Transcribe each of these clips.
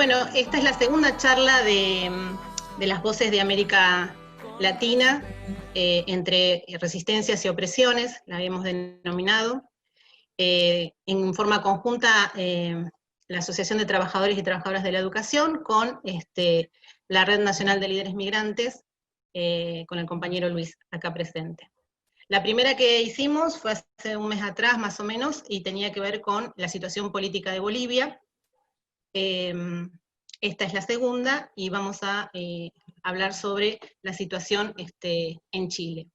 Bueno, esta es la segunda charla de las voces de América Latina entre resistencias y opresiones, la habíamos denominado. En forma conjunta, la Asociación de Trabajadores y Trabajadoras de la Educación con la Red Nacional de Líderes Migrantes, con el compañero Luis acá presente. La primera que hicimos fue hace un mes atrás, más o menos, y tenía que ver con la situación política de Bolivia. Esta es la segunda, y vamos a hablar sobre la situación en Chile.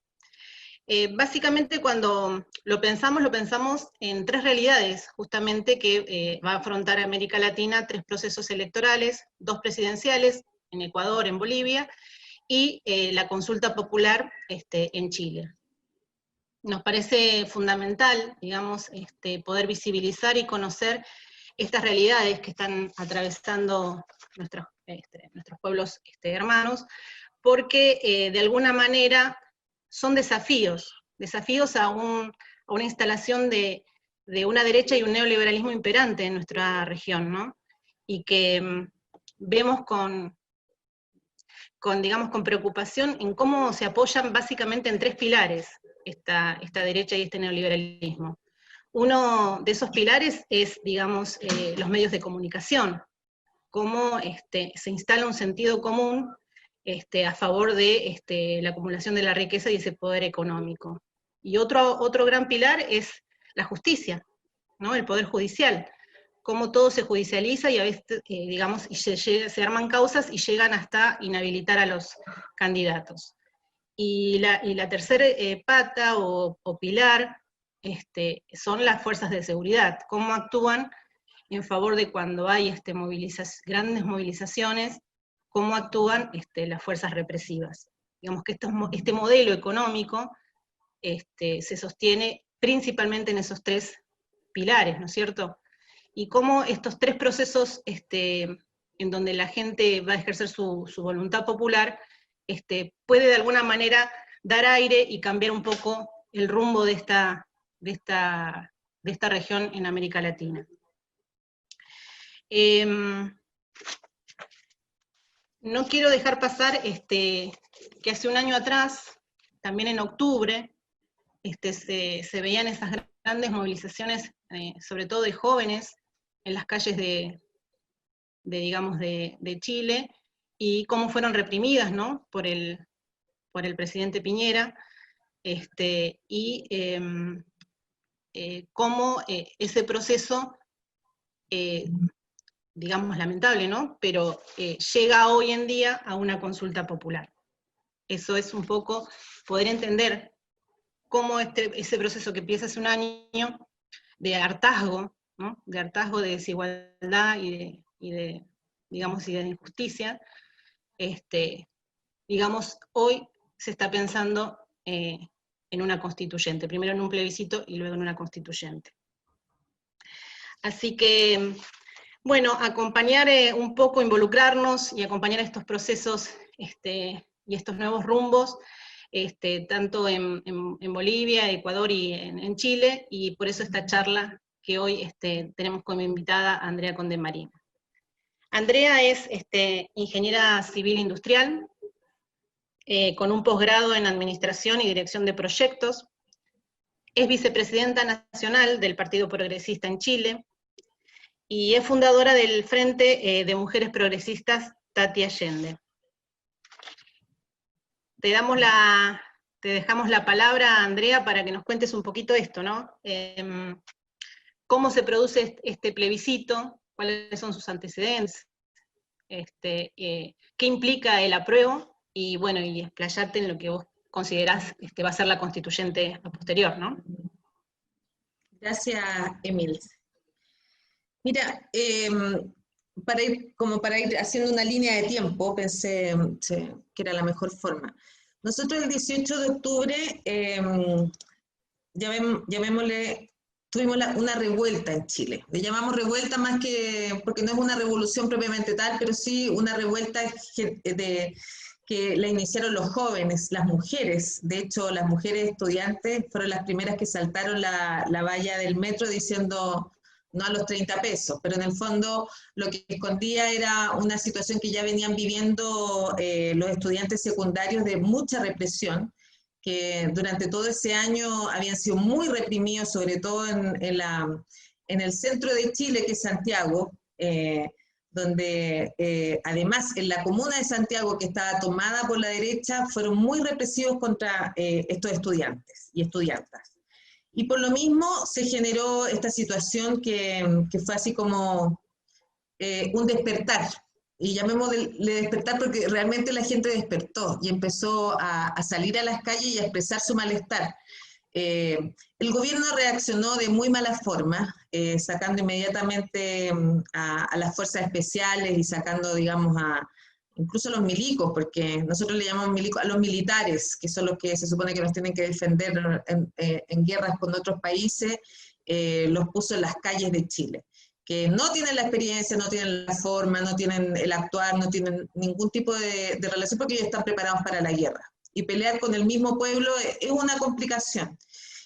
Básicamente cuando lo pensamos en tres realidades, justamente que va a afrontar América Latina: tres procesos electorales, dos presidenciales, en Ecuador, en Bolivia, y la consulta popular en Chile. Nos parece fundamental, digamos, poder visibilizar y conocer estas realidades que están atravesando nuestros pueblos hermanos, porque de alguna manera son desafíos a una instalación de una derecha y un neoliberalismo imperante en nuestra región, ¿no? Y que vemos digamos, con preocupación en cómo se apoyan básicamente en tres pilares esta derecha y este neoliberalismo. Uno de esos pilares es, digamos, los medios de comunicación, cómo se instala un sentido común a favor de la acumulación de la riqueza y ese poder económico. Y otro gran pilar es la justicia, ¿no? El poder judicial, cómo todo se judicializa y a veces, digamos, se arman causas y llegan hasta inhabilitar a los candidatos. Y la tercera pata o pilar son las fuerzas de seguridad, cómo actúan en favor de cuando hay grandes movilizaciones, cómo actúan las fuerzas represivas. Digamos que este modelo económico se sostiene principalmente en esos tres pilares, ¿no es cierto? Y cómo estos tres procesos en donde la gente va a ejercer su voluntad popular, puede de alguna manera dar aire y cambiar un poco el rumbo de esta región en América Latina. No quiero dejar pasar que hace un año atrás, también en octubre, se veían esas grandes movilizaciones, sobre todo de jóvenes, en las calles digamos, de Chile, y cómo fueron reprimidas, ¿no? por el presidente Piñera, y cómo ese proceso, digamos, lamentable, ¿no? Pero llega hoy en día a una consulta popular. Eso es un poco poder entender cómo ese proceso que empieza hace un año de hartazgo, ¿no? De hartazgo, de desigualdad y de injusticia, digamos, hoy se está pensando en una constituyente, primero en un plebiscito y luego en una constituyente. Así que, bueno, acompañar un poco, involucrarnos y acompañar estos procesos y estos nuevos rumbos, tanto en Bolivia, Ecuador y en Chile, y por eso esta charla que hoy tenemos como invitada a Andrea Condemarín. Andrea es ingeniera civil industrial, con un posgrado en Administración y Dirección de Proyectos, es vicepresidenta nacional del Partido Progresista en Chile, y es fundadora del Frente de Mujeres Progresistas Tati Allende. Te dejamos la palabra, Andrea, para que nos cuentes un poquito esto, ¿no? ¿Cómo se produce este plebiscito? ¿Cuáles son sus antecedentes? ¿Qué implica el apruebo? Y bueno, y explayarte en lo que vos considerás va a ser la constituyente a posterior, ¿no? Gracias, Emil. Mira, para ir haciendo una línea de tiempo, pensé que era la mejor forma. Nosotros el 18 de octubre, llamémosle, tuvimos una revuelta en Chile. Le llamamos revuelta más que, porque no es una revolución propiamente tal, pero sí una revuelta que la iniciaron los jóvenes, las mujeres. De hecho, las mujeres estudiantes fueron las primeras que saltaron la valla del metro diciendo: no a los 30 pesos, pero en el fondo lo que escondía era una situación que ya venían viviendo los estudiantes secundarios de mucha represión, que durante todo ese año habían sido muy reprimidos, sobre todo en el centro de Chile, que es Santiago, donde además en la comuna de Santiago, que estaba tomada por la derecha, fueron muy represivos contra estos estudiantes y estudiantas. Y por lo mismo se generó esta situación que fue así como un despertar. Y llamémosle despertar porque realmente la gente despertó y empezó a salir a las calles y a expresar su malestar. El gobierno reaccionó de muy mala forma, sacando inmediatamente a las fuerzas especiales y sacando, digamos, incluso a los milicos, porque nosotros le llamamos milicos a los militares, que son los que se supone que nos tienen que defender en guerras con otros países, los puso en las calles de Chile, que no tienen la experiencia, no tienen la forma, no tienen el actuar, no tienen ningún tipo de relación porque ellos están preparados para la guerra. Y pelear con el mismo pueblo es una complicación.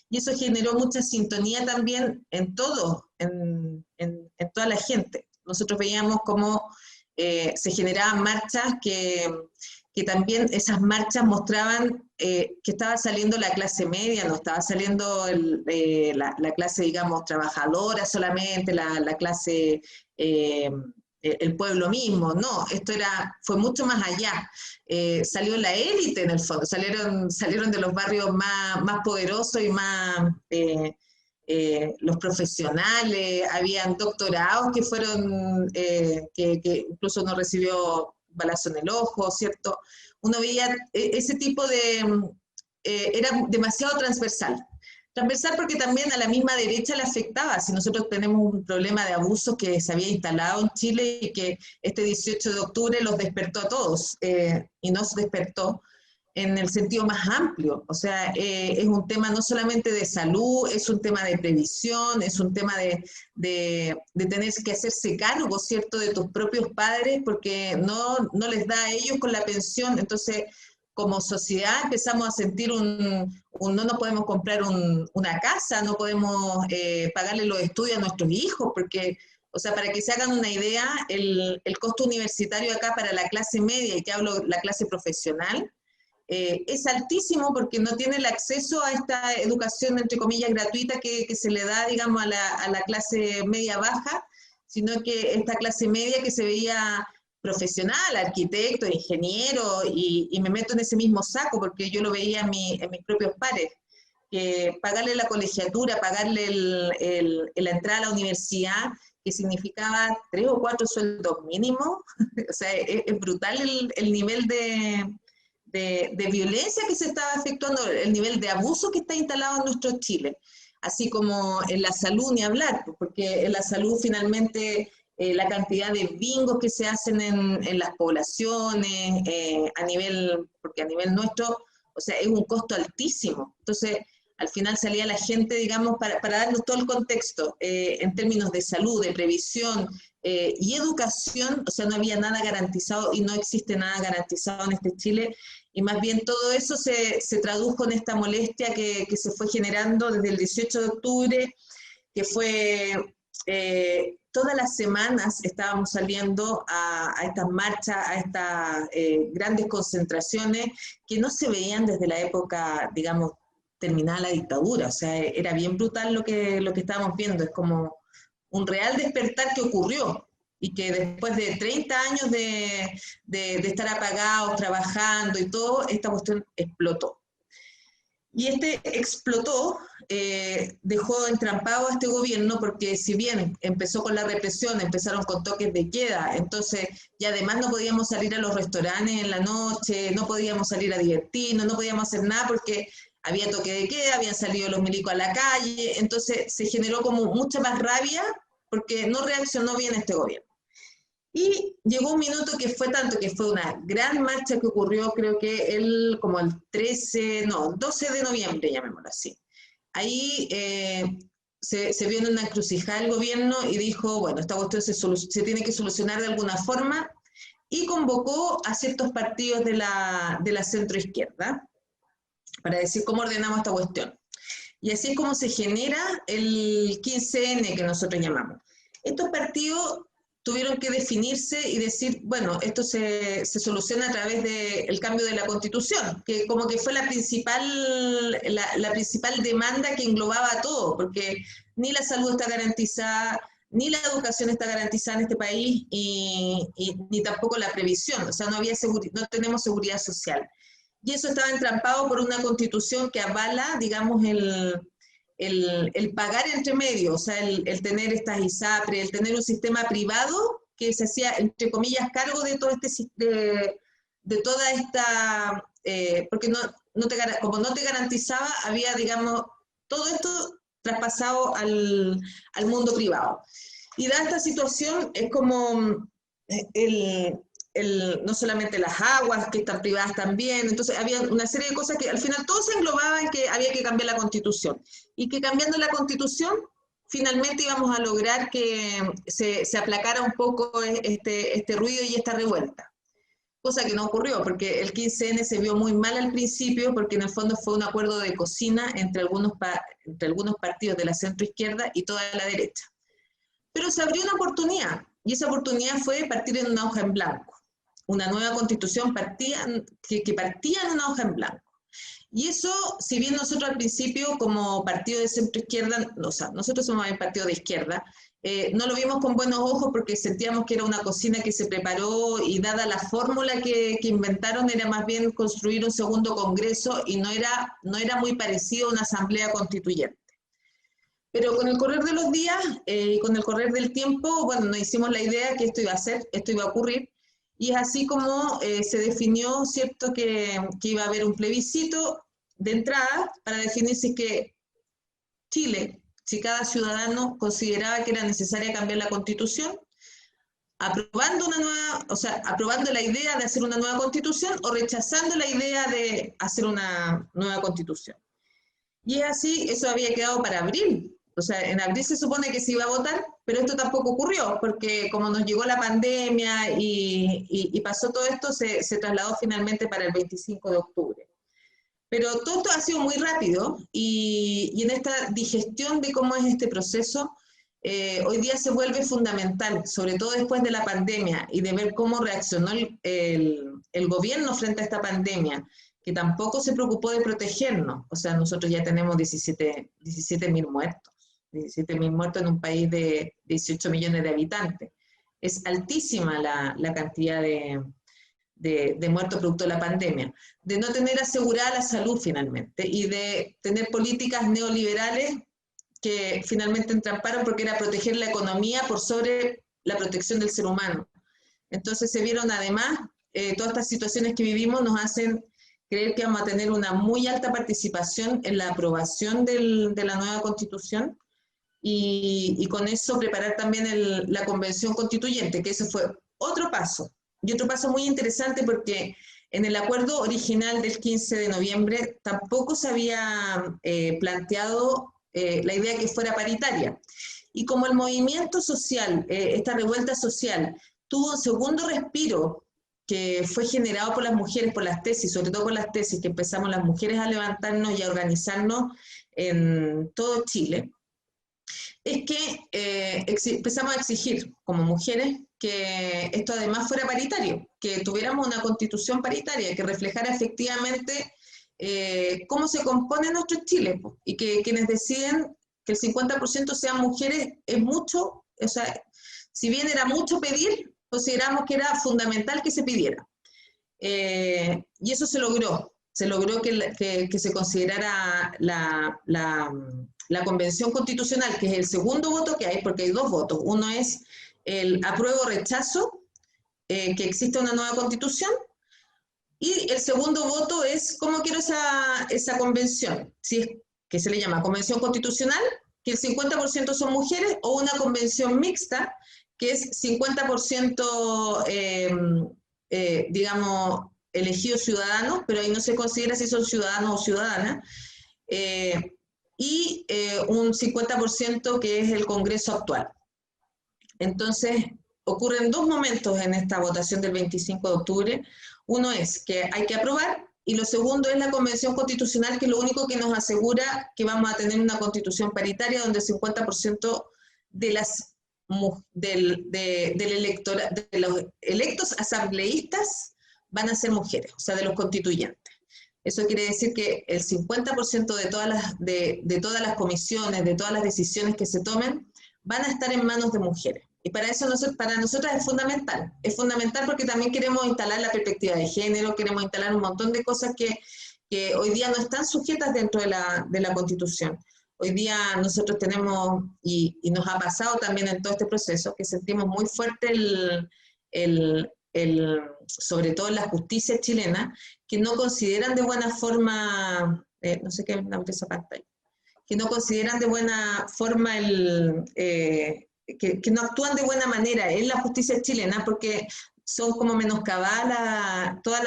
Y eso generó mucha sintonía también en todo, en toda la gente. Nosotros veíamos cómo se generaban marchas que también esas marchas mostraban que estaba saliendo la clase media, no estaba saliendo la clase, digamos, trabajadora solamente, la clase... el pueblo mismo, no, fue mucho más allá. Salió la élite en el fondo, salieron de los barrios más poderosos y más los profesionales, habían doctorados que fueron, que incluso uno recibió balazo en el ojo, ¿cierto? Uno veía ese tipo era demasiado transversal. Transversal porque también a la misma derecha le afectaba. Si nosotros tenemos un problema de abusos que se había instalado en Chile y que este 18 de octubre los despertó a todos, y nos despertó en el sentido más amplio. O sea, es un tema no solamente de salud, es un tema de previsión, es un tema de tener que hacerse cargo, ¿cierto?, de tus propios padres porque no les da a ellos con la pensión. Entonces, como sociedad empezamos a sentir no nos podemos comprar una casa, no podemos pagarle los estudios a nuestros hijos, porque, o sea, para que se hagan una idea, el costo universitario acá para la clase media, y que hablo la clase profesional, es altísimo porque no tiene el acceso a esta educación, entre comillas, gratuita que se le da, digamos, a la clase media baja, sino que esta clase media que se veía profesional, arquitecto, ingeniero, y me meto en ese mismo saco porque yo lo veía en mis propios pares, que pagarle la colegiatura, pagarle la entrada a la universidad, que significaba 3 o 4 sueldos mínimos, o sea, es brutal el nivel de violencia que se estaba efectuando, el nivel de abuso que está instalado en nuestro Chile, así como en la salud ni hablar, porque en la salud finalmente la cantidad de bingos que se hacen en las poblaciones, porque a nivel nuestro, o sea, es un costo altísimo. Entonces, al final salía la gente, digamos, para darnos todo el contexto, en términos de salud, de previsión y educación, o sea, no había nada garantizado y no existe nada garantizado en este Chile, y más bien todo eso se tradujo en esta molestia que se fue generando desde el 18 de octubre, que fue... todas las semanas estábamos saliendo a estas marchas, a estas grandes concentraciones que no se veían desde la época, digamos, terminada la dictadura. O sea, era bien brutal lo que estábamos viendo. Es como un real despertar que ocurrió y que después de 30 años de estar apagados, trabajando y todo, esta cuestión explotó. Y explotó, dejó entrampado a este gobierno porque si bien empezó con la represión, empezaron con toques de queda, entonces y además no podíamos salir a los restaurantes en la noche, no podíamos salir a divertirnos, no podíamos hacer nada porque había toque de queda, habían salido los milicos a la calle, entonces se generó como mucha más rabia porque no reaccionó bien este gobierno. Y llegó un minuto que fue tanto, que fue una gran marcha que ocurrió, creo que como el 12 de noviembre, llamémoslo así. Ahí se vio en una encrucijada el gobierno y dijo, bueno, esta cuestión se tiene que solucionar de alguna forma, y convocó a ciertos partidos de la centroizquierda para decir cómo ordenamos esta cuestión. Y así es como se genera el 15N que nosotros llamamos. Estos partidos tuvieron que definirse y decir, bueno, esto se soluciona a través del cambio de la Constitución, que como que fue la principal demanda que englobaba todo, porque ni la salud está garantizada, ni la educación está garantizada en este país, ni tampoco la previsión, o sea, no tenemos seguridad social. Y eso estaba entrampado por una Constitución que avala, digamos, el pagar entre medio, o sea, el tener estas ISAPRE, el tener un sistema privado que se hacía, entre comillas, cargo de todo de toda esta, porque como no te garantizaba, había, digamos, todo esto traspasado al mundo privado. Y dada esta situación, es como no solamente las aguas, que están privadas también, entonces había una serie de cosas que al final todo se englobaba en que había que cambiar la Constitución, y que cambiando la Constitución finalmente íbamos a lograr que se aplacara un poco este ruido y esta revuelta, cosa que no ocurrió, porque el 15N se vio muy mal al principio, porque en el fondo fue un acuerdo de cocina entre algunos partidos de la centroizquierda y toda la derecha. Pero se abrió una oportunidad, y esa oportunidad fue partir en una hoja en blanco. Una nueva Constitución que partía en una hoja en blanco. Y eso, si bien nosotros al principio como partido de centroizquierda, o sea, nosotros somos un partido de izquierda, no lo vimos con buenos ojos porque sentíamos que era una cocina que se preparó, y dada la fórmula que inventaron, era más bien construir un segundo congreso, y no era muy parecido a una asamblea constituyente. Pero con el correr de los días y con el correr del tiempo, bueno, nos hicimos la idea que esto iba a ocurrir, y es así como se definió, ¿cierto?, que iba a haber un plebiscito de entrada para definir si Chile, si cada ciudadano consideraba que era necesaria cambiar la Constitución, aprobando la idea de hacer una nueva Constitución o rechazando la idea de hacer una nueva Constitución. Y es así, eso había quedado para abril. O sea, en abril se supone que se iba a votar, pero esto tampoco ocurrió, porque como nos llegó la pandemia y pasó todo esto, se trasladó finalmente para el 25 de octubre. Pero todo esto ha sido muy rápido, y en esta digestión de cómo es este proceso, hoy día se vuelve fundamental, sobre todo después de la pandemia, y de ver cómo reaccionó el gobierno frente a esta pandemia, que tampoco se preocupó de protegernos. O sea, nosotros ya tenemos 17.000 muertos. 17.000 muertos en un país de 18 millones de habitantes. Es altísima la cantidad de muertos producto de la pandemia. De no tener asegurada la salud finalmente, y de tener políticas neoliberales que finalmente entramparon, porque era proteger la economía por sobre la protección del ser humano. Entonces se vieron además, todas estas situaciones que vivimos nos hacen creer que vamos a tener una muy alta participación en la aprobación de la nueva Constitución, y con eso preparar también la Convención Constituyente, que ese fue otro paso, y otro paso muy interesante, porque en el acuerdo original del 15 de noviembre tampoco se había planteado la idea que fuera paritaria. Y como el movimiento social, esta revuelta social, tuvo un segundo respiro que fue generado por las mujeres, por las tesis, sobre todo por las tesis, que empezamos las mujeres a levantarnos y a organizarnos en todo Chile, es que empezamos a exigir como mujeres que esto además fuera paritario, que tuviéramos una constitución paritaria, que reflejara efectivamente cómo se compone nuestro Chile, y que quienes deciden que el 50% sean mujeres es mucho, o sea, si bien era mucho pedir, consideramos que era fundamental que se pidiera. Y eso se logró que se considerara la Convención Constitucional, que es el segundo voto que hay, porque hay dos votos. Uno es el apruebo o rechazo, que exista una nueva Constitución, y el segundo voto es cómo quiero esa convención, si es que se le llama Convención Constitucional, que el 50% son mujeres, o una convención mixta, que es 50%, digamos, elegidos ciudadanos, pero ahí no se considera si son ciudadanos o ciudadanas, y un 50% que es el Congreso actual. Entonces, ocurren dos momentos en esta votación del 25 de octubre. Uno es que hay que aprobar, y lo segundo es la Convención Constitucional, que es lo único que nos asegura que vamos a tener una constitución paritaria donde el 50% de las de los electos asambleístas van a ser mujeres, o sea, de los constituyentes. Eso quiere decir que el 50% de todas las comisiones, de todas las decisiones que se tomen, van a estar en manos de mujeres. Y para eso para nosotras es fundamental. Es fundamental porque también queremos instalar la perspectiva de género, queremos instalar un montón de cosas que hoy día no están sujetas dentro de la Constitución. Hoy día nosotros tenemos, y nos ha pasado también en todo este proceso, que sentimos muy fuerte sobre todo en la justicia chilena, que no consideran de buena forma, no sé qué es esa pantalla, que no consideran de buena forma que no actúan de buena manera en la justicia chilena, porque son como menoscabadas todas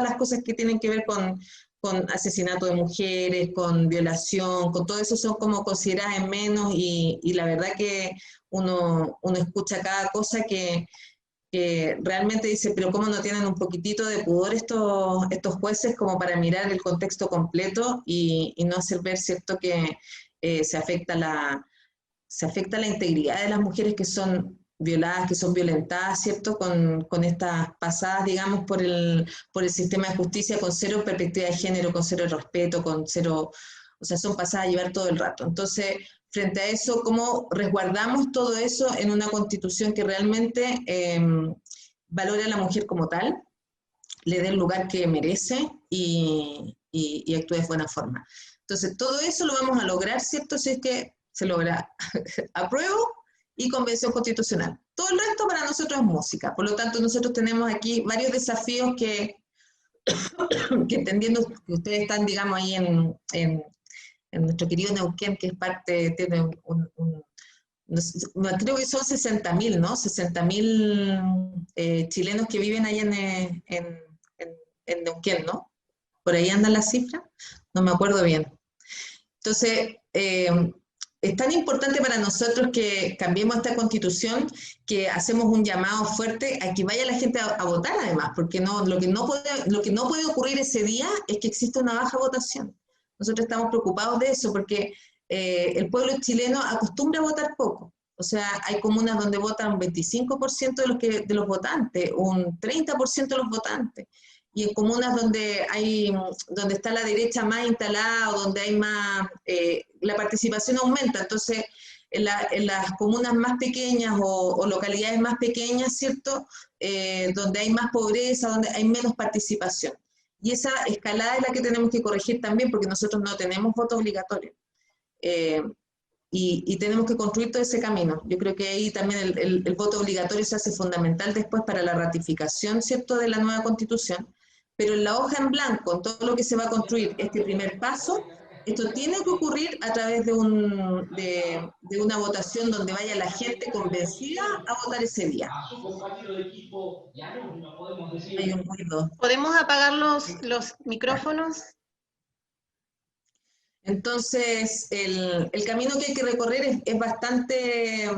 las cosas que tienen que ver con asesinato de mujeres, con violación, con todo eso son como consideradas en menos, y la verdad que uno escucha cada cosa que realmente dice, pero ¿cómo no tienen un poquitito de pudor estos jueces como para mirar el contexto completo y no hacer ver, ¿cierto?, que se afecta la integridad de las mujeres que son violadas, que son violentadas, ¿cierto?, con estas pasadas, digamos, por el sistema de justicia, con cero perspectiva de género, con cero respeto, con cero, o sea, son pasadas a llevar todo el rato. Entonces, frente a eso, ¿cómo resguardamos todo eso en una constitución que realmente valore a la mujer como tal, le dé el lugar que merece y actúe de buena forma? Entonces, todo eso lo vamos a lograr, ¿cierto?, si es que se logra apruebo y convención constitucional. Todo el resto para nosotros es música. Por lo tanto, nosotros tenemos aquí varios desafíos que entendiendo que ustedes están, digamos, ahí en nuestro querido Neuquén, que es parte, tiene creo que son 60.000, ¿no? 60.000 chilenos que viven ahí en Neuquén, ¿no? Por ahí anda la cifra, no me acuerdo bien. Entonces, es tan importante para nosotros que cambiemos esta constitución, que hacemos un llamado fuerte a que vaya la gente a votar además, porque lo que no puede ocurrir ese día es que exista una baja votación. Nosotros estamos preocupados de eso porque el pueblo chileno acostumbra a votar poco. O sea, hay comunas donde votan un 25% de los votantes, un 30% de los votantes. Y en comunas donde está la derecha más instalada o donde hay más, la participación aumenta. Entonces, en las comunas más pequeñas o localidades más pequeñas, ¿cierto?, donde hay más pobreza, donde hay menos participación. Y esa escalada es la que tenemos que corregir también, porque nosotros no tenemos voto obligatorio. Y tenemos que construir todo ese camino. Yo creo que ahí también el voto obligatorio se hace fundamental después para la ratificación, ¿cierto?, de la nueva Constitución. Pero en la hoja en blanco, en todo lo que se va a construir, este primer paso, esto tiene que ocurrir a través de una votación donde vaya la gente convencida a votar ese día. Hay un ruido. ¿Podemos apagar los micrófonos? Entonces, el camino que hay que recorrer es bastante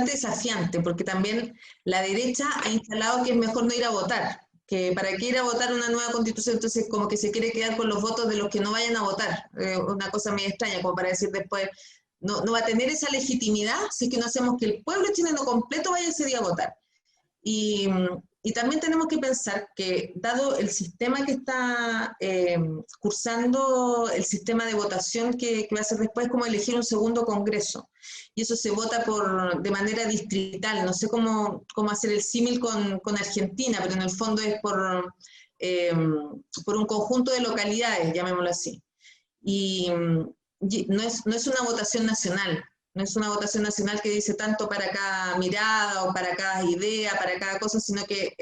desafiante, porque también la derecha ha instalado que es mejor no ir a votar, que para qué ir a votar una nueva constitución, entonces como que se quiere quedar con los votos de los que no vayan a votar, una cosa muy extraña, como para decir después, no va a tener esa legitimidad si es que no hacemos que el pueblo chileno completo vaya ese día a votar. Y también tenemos que pensar que, dado el sistema que está cursando, el sistema de votación que va a ser después, como elegir un segundo congreso. Y eso se vota de manera distrital. No sé cómo hacer el símil con Argentina, pero en el fondo es por un conjunto de localidades, llamémoslo así. Y no es una votación nacional. No es una votación nacional que dice tanto para cada mirada o para cada idea, para cada cosa, sino que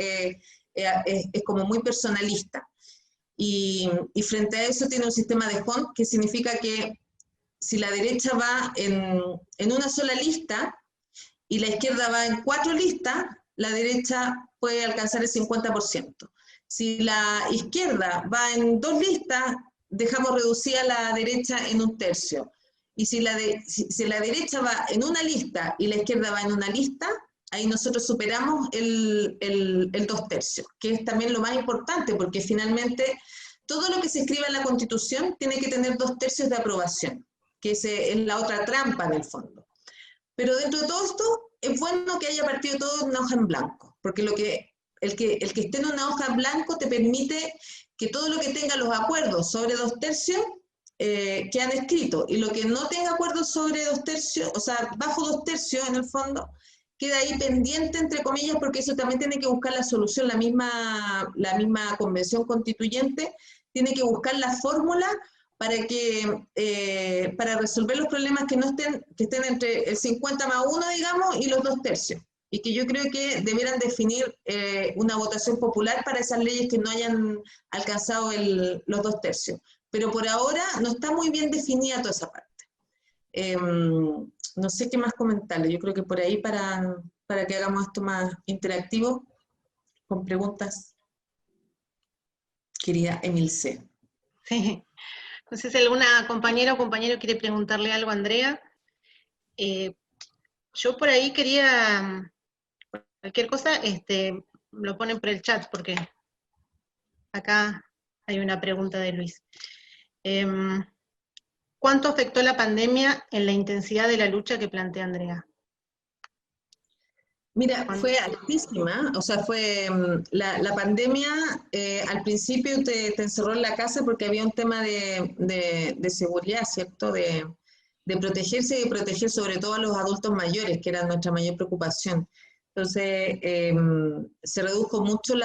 es como muy personalista. Y frente a eso tiene un sistema de Hunt, que significa que si la derecha va en una sola lista y la izquierda va en 4 listas, la derecha puede alcanzar el 50%. Si la izquierda va en 2 listas, dejamos reducida la derecha en 1/3. Y si la derecha va en una lista y la izquierda va en una lista, ahí nosotros superamos el 2/3, que es también lo más importante, porque finalmente todo lo que se escribe en la Constitución tiene que tener 2/3 de aprobación, que es la otra trampa en el fondo. Pero dentro de todo esto, es bueno que haya partido todo en una hoja en blanco, porque el que esté en una hoja en blanco te permite que todo lo que tenga los acuerdos sobre 2/3 quedan escritos, y lo que no tenga acuerdos sobre 2/3, o sea, bajo 2/3 en el fondo, queda ahí pendiente, entre comillas, porque eso también tiene que buscar la solución, la misma convención constituyente tiene que buscar la fórmula para resolver los problemas que estén entre el 50+1, digamos, y los 2/3. Y que yo creo que debieran definir una votación popular para esas leyes que no hayan alcanzado los 2/3. Pero por ahora no está muy bien definida toda esa parte. No sé qué más comentarle. Yo creo que por ahí para que hagamos esto más interactivo, con preguntas, querida Emilce. Sí. No sé si alguna compañera o compañero quiere preguntarle algo a Andrea. Yo por ahí quería, cualquier cosa, lo ponen por el chat, porque acá hay una pregunta de Luis. ¿Cuánto afectó la pandemia en la intensidad de la lucha que plantea Andrea? Mira, fue altísima, o sea, la pandemia al principio te encerró en la casa porque había un tema de seguridad, ¿cierto? De protegerse y de proteger sobre todo a los adultos mayores, que era nuestra mayor preocupación. Entonces, se redujo mucho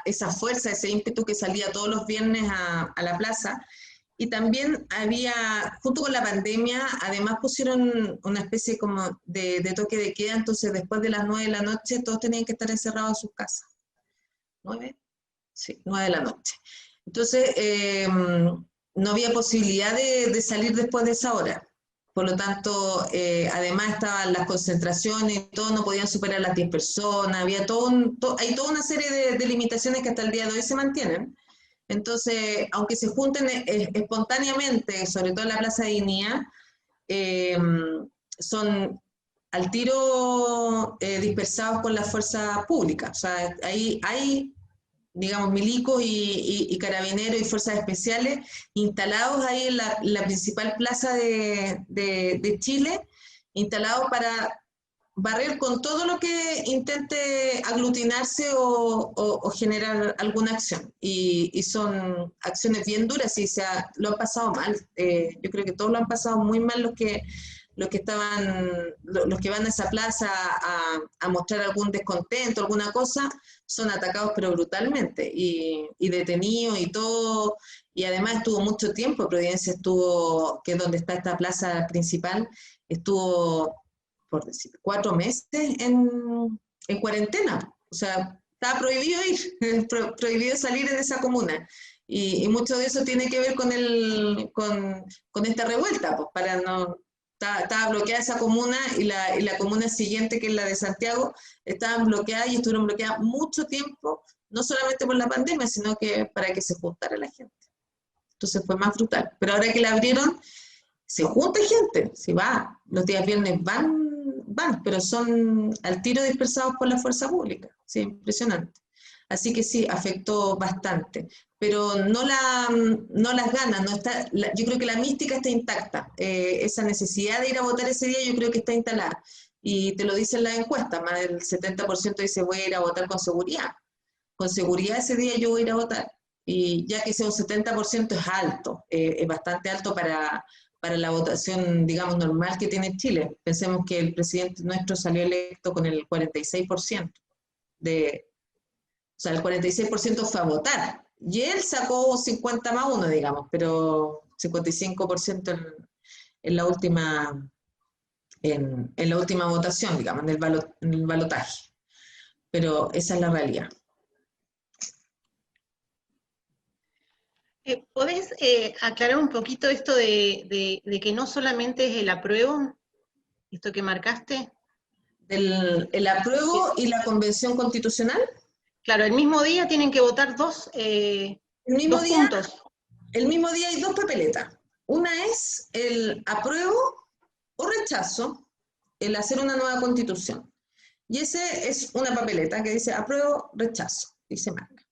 esa fuerza, ese ímpetu que salía todos los viernes a la plaza. Y también junto con la pandemia, además pusieron una especie como de toque de queda, entonces después de las 9 de la noche todos tenían que estar encerrados en sus casas. ¿9? Sí, 9 de la noche. Entonces, no había posibilidad de salir después de esa hora. Por lo tanto, además estaban las concentraciones y todo, no podían superar las 10 personas, había hay toda una serie de limitaciones que hasta el día de hoy se mantienen. Entonces, aunque se junten espontáneamente, sobre todo en la Plaza de Dignidad, son al tiro dispersados con la fuerza pública. O sea, ahí hay, digamos, milicos y carabineros y fuerzas especiales instalados ahí en la principal plaza de Chile, instalados para barrer con todo lo que intente aglutinarse o generar alguna acción. Y son acciones bien duras y lo han pasado mal. Yo creo que todos lo han pasado muy mal los que van a esa plaza a mostrar algún descontento, alguna cosa, son atacados pero brutalmente y detenidos y todo. Y además estuvo mucho tiempo, Providencia que es donde está esta plaza principal, estuvo, por decir, 4 meses en cuarentena. O sea, estaba prohibido ir, prohibido salir de esa comuna. Y mucho de eso tiene que ver con esta revuelta, pues para no... Estaba bloqueada esa comuna y la comuna siguiente, que es la de Santiago, estaban bloqueadas y estuvieron bloqueadas mucho tiempo, no solamente por la pandemia, sino que para que se juntara la gente. Entonces fue más brutal. Pero ahora que la abrieron, se junta gente, si va, los días viernes van, pero son al tiro dispersados por la fuerza pública. Sí, impresionante. Así que sí, afectó bastante, pero no las ganas, yo creo que la mística está intacta, esa necesidad de ir a votar ese día yo creo que está instalada, y te lo dicen las encuestas, más del 70% dice voy a ir a votar con seguridad ese día yo voy a ir a votar, y ya que sea un 70% es alto, es bastante alto para la votación, digamos, normal que tiene Chile. Pensemos que el presidente nuestro salió electo con el 46% o sea, el 46% fue a votar. Y él sacó 50+1, digamos, pero 55% en la última votación, digamos, en el balotaje. Pero esa es la realidad. ¿Podés aclarar un poquito esto de que no solamente es el apruebo, esto que marcaste? El apruebo y la convención constitucional. Claro, el mismo día tienen que votar dos puntos. El mismo día hay 2 papeletas. Una es el apruebo o rechazo, el hacer una nueva constitución. Y ese es una papeleta que dice apruebo, rechazo, y se marca,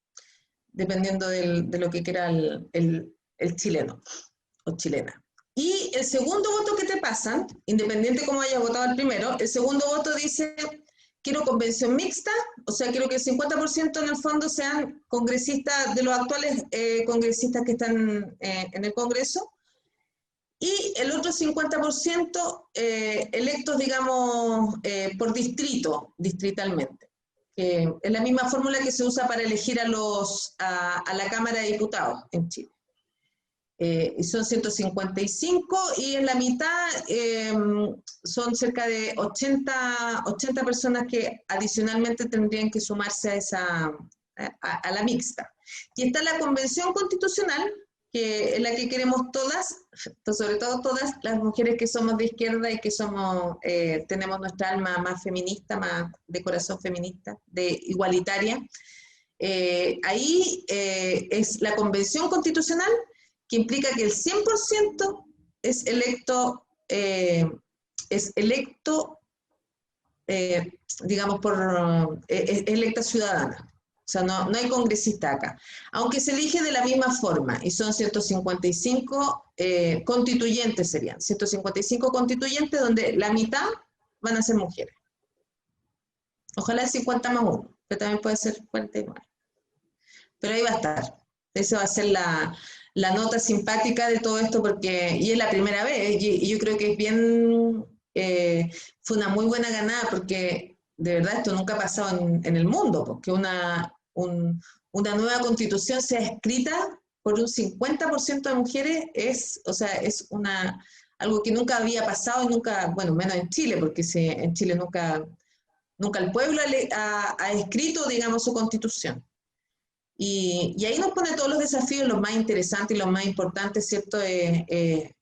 dependiendo de lo que quiera el chileno o chilena. Y el segundo voto que te pasan, independiente cómo hayas votado el primero, el segundo voto dice, quiero convención mixta, o sea, quiero que el 50% en el fondo sean congresistas, de los actuales congresistas que están en el Congreso, y el otro 50% electos, digamos, por distrito, distritalmente. Es la misma fórmula que se usa para elegir a la Cámara de Diputados en Chile. Y son 155 y en la mitad son cerca de 80 personas que adicionalmente tendrían que sumarse a la mixta. Y está la Convención Constitucional, que es la que queremos todas, sobre todo todas las mujeres que somos de izquierda y que tenemos nuestra alma más feminista, más de corazón feminista, igualitaria. Ahí es la Convención Constitucional, que implica que el 100% es digamos, es electa ciudadana. O sea, no hay congresista acá. Aunque se elige de la misma forma, y son 155 constituyentes serían. 155 constituyentes donde la mitad van a ser mujeres. Ojalá el 50 más 1, que también puede ser 49. Pero ahí va a estar. Esa va a ser la nota simpática de todo esto, y es la primera vez, y yo creo que es bien, fue una muy buena ganada, porque de verdad esto nunca ha pasado en el mundo, porque una nueva constitución sea escrita por un 50% de mujeres, es algo que nunca había pasado, y nunca, bueno, menos en Chile, porque en Chile nunca el pueblo ha escrito, digamos, su constitución. Y ahí nos pone todos los desafíos, los más interesantes y los más importantes, ¿cierto?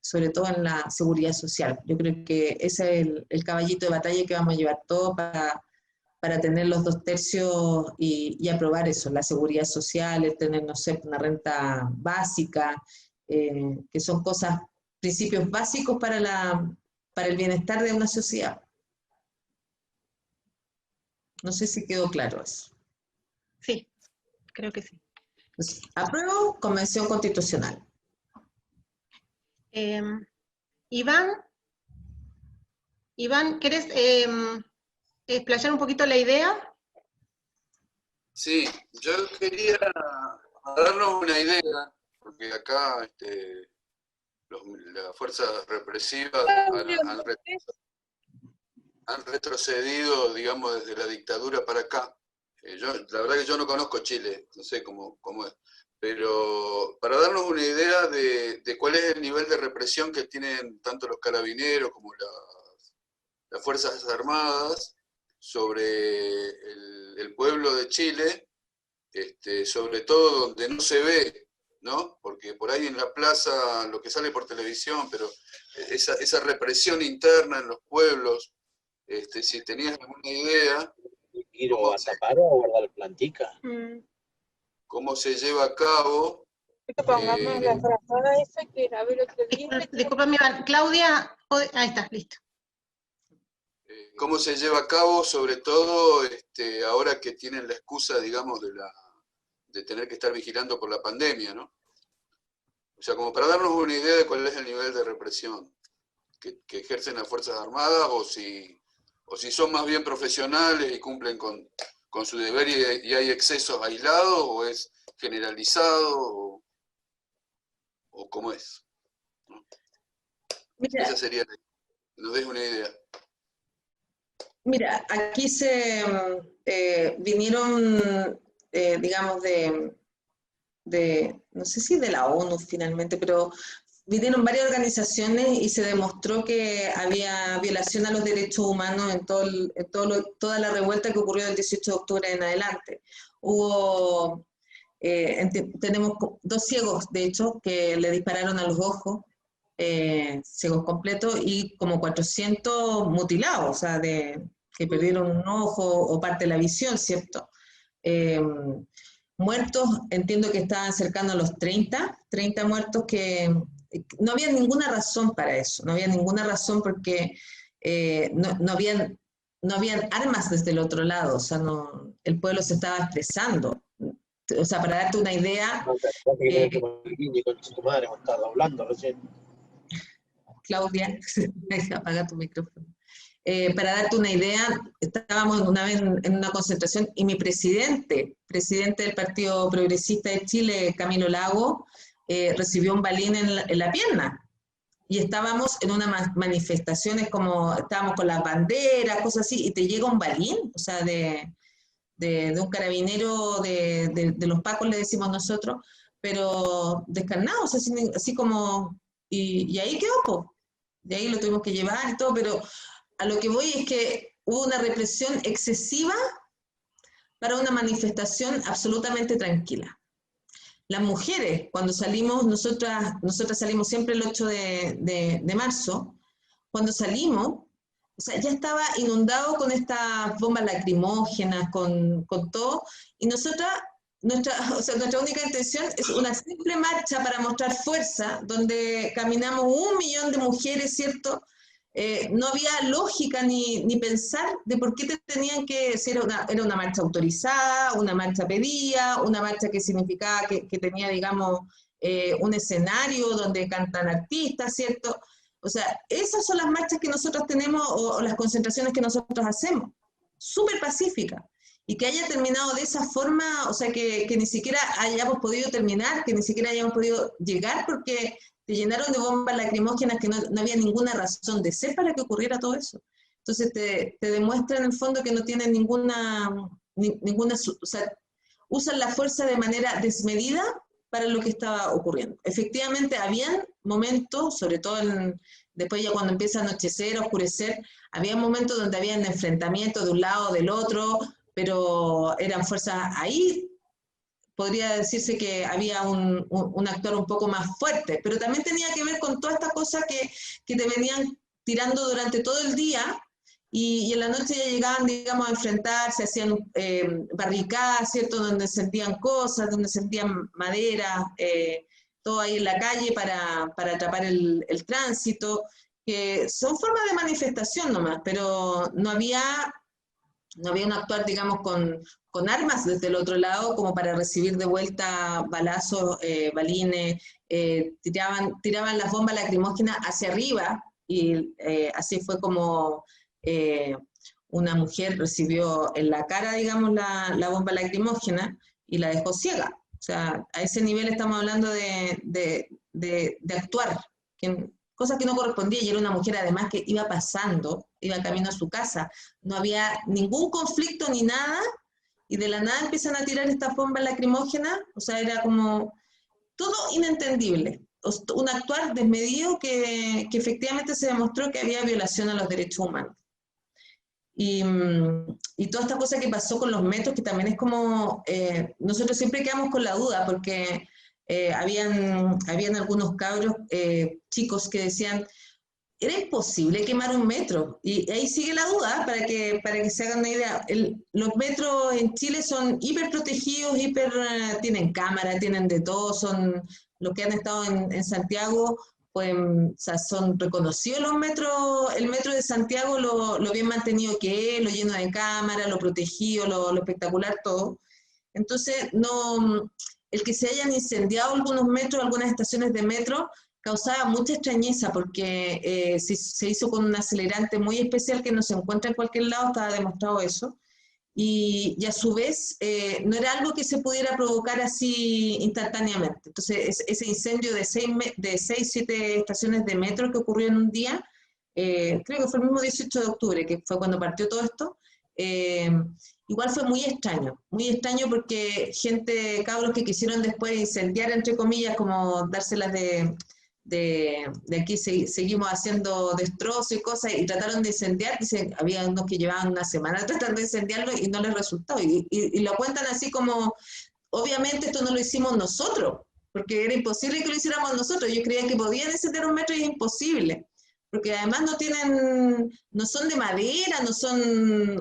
Sobre todo en la seguridad social. Yo creo que ese es el caballito de batalla que vamos a llevar todos para tener los 2/3 y aprobar eso, la seguridad social, el tener, no sé, una renta básica, que son principios básicos para el bienestar de una sociedad. No sé si quedó claro eso. Sí. Creo que sí. Entonces, apruebo Convención Constitucional. Iván, ¿querés explayar un poquito la idea? Sí, yo quería darnos una idea, porque acá las fuerzas represivas han retrocedido, digamos, desde la dictadura para acá. La verdad que yo no conozco Chile, no sé cómo es, pero para darnos una idea de cuál es el nivel de represión que tienen tanto los carabineros como las Fuerzas Armadas sobre el pueblo de Chile, sobre todo donde no se ve, ¿no? Porque por ahí en la plaza, lo que sale por televisión, pero esa represión interna en los pueblos, si tenías alguna idea... ¿Ir a tapar o a guardar plantica? ¿Cómo se lleva a cabo? Pongamos la frazada esa que grabé el otro día. Disculpame, Iván. Claudia, ahí está, listo. ¿Cómo se lleva a cabo, sobre todo ahora que tienen la excusa, digamos, de tener que estar vigilando por la pandemia, ¿no? O sea, como para darnos una idea de cuál es el nivel de represión que ejercen las Fuerzas Armadas, o si son más bien profesionales y cumplen con su deber y hay excesos aislados, o es generalizado, o cómo es, ¿no? Mira, esa sería, nos des una idea. Mira, aquí vinieron, digamos, no sé si de la ONU finalmente, pero vinieron varias organizaciones y se demostró que había violación a los derechos humanos en toda la revuelta que ocurrió del 18 de octubre en adelante. Tenemos 2 ciegos, de hecho, que le dispararon a los ojos, ciegos completos, y como 400 mutilados, o sea, que perdieron un ojo o parte de la visión, ¿cierto? Muertos, entiendo que estaban cercanos a los 30 muertos, que no había ninguna razón para eso, no había ninguna razón porque no habían armas desde el otro lado, o sea, el pueblo se estaba expresando. O sea, para darte una idea... Con su madre, me estaba hablando recién. Claudia, apaga tu micrófono. Para darte una idea, estábamos una vez en una concentración y mi presidente del Partido Progresista de Chile, Camilo Lago, recibió un balín en la pierna. Y estábamos en unas manifestaciones como, estábamos con las banderas, cosas así, y te llega un balín, o sea, de un carabinero, de los pacos le decimos nosotros, pero descarnado, o sea, así como, y ahí quedó, po. De ahí lo tuvimos que llevar y todo, pero a lo que voy es que hubo una represión excesiva para una manifestación absolutamente tranquila. Las mujeres, cuando salimos, nosotras salimos siempre el 8 de marzo, cuando salimos, o sea, ya estaba inundado con estas bombas lacrimógenas, con todo, y nuestra única intención es una simple marcha para mostrar fuerza, donde caminamos 1 millón de mujeres, ¿cierto? No había lógica ni pensar de por qué te tenían que, si era una marcha autorizada, una marcha pedida, una marcha que significaba que tenía, digamos, un escenario donde cantan artistas, ¿cierto? O sea, esas son las marchas que nosotros tenemos o las concentraciones que nosotros hacemos, súper pacíficas. Y que haya terminado de esa forma, o sea, que ni siquiera hayamos podido terminar, que ni siquiera hayamos podido llegar porque te llenaron de bombas lacrimógenas que no había ninguna razón de ser para que ocurriera todo eso. Entonces te demuestra en el fondo que no tienen ninguna, o sea, usan la fuerza de manera desmedida para lo que estaba ocurriendo. Efectivamente, habían momentos, sobre todo después ya cuando empieza a anochecer, a oscurecer, había momentos donde habían enfrentamientos de un lado o del otro, pero eran fuerzas ahí. Podría decirse que había un actor un poco más fuerte, pero también tenía que ver con toda esta cosa que te venían tirando durante todo el día y en la noche ya llegaban, digamos, a enfrentarse, hacían barricadas, ¿cierto?, donde sentían cosas, donde sentían madera, todo ahí en la calle para atrapar el tránsito, que son formas de manifestación nomás, pero no había un actuar, digamos, con armas desde el otro lado como para recibir de vuelta balazos, balines, tiraban las bombas lacrimógenas hacia arriba y así fue como una mujer recibió en la cara, digamos, la bomba lacrimógena y la dejó ciega. O sea, a ese nivel estamos hablando de actuar, cosa que no correspondía, y era una mujer además que iba pasando, iba camino a su casa, no había ningún conflicto ni nada, y de la nada empiezan a tirar estas bombas lacrimógenas, o sea, era como todo inentendible, un actuar desmedido que efectivamente se demostró que había violación a los derechos humanos. Y toda esta cosa que pasó con los metros, que también es como, nosotros siempre quedamos con la duda, porque habían algunos cabros chicos que decían, era imposible quemar un metro, y ahí sigue la duda, para que se hagan una idea. Los metros en Chile son hiper protegidos, tienen cámara, tienen de todo, son los que han estado en Santiago, pues, o sea, son reconocidos los metros, el metro de Santiago, lo bien mantenido que es, lo lleno de cámara, lo protegido, lo espectacular, todo. Entonces, no, el que se hayan incendiado algunos metros, algunas estaciones de metro, causaba mucha extrañeza, porque se hizo con un acelerante muy especial que no se encuentra en cualquier lado, estaba demostrado eso, y a su vez no era algo que se pudiera provocar así instantáneamente. Entonces ese incendio de 6, 7 estaciones de metro que ocurrió en un día, creo que fue el mismo 18 de octubre, que fue cuando partió todo esto, igual fue muy extraño porque cabros que quisieron después incendiar, entre comillas, como dárselas de aquí seguimos haciendo destrozos y cosas, y trataron de incendiar, había unos que llevaban una semana tratando de incendiarlo y no les resultó, y lo cuentan así como, obviamente esto no lo hicimos nosotros, porque era imposible que lo hiciéramos nosotros, yo creía que podían encender un metro y es imposible, porque además no son de madera, o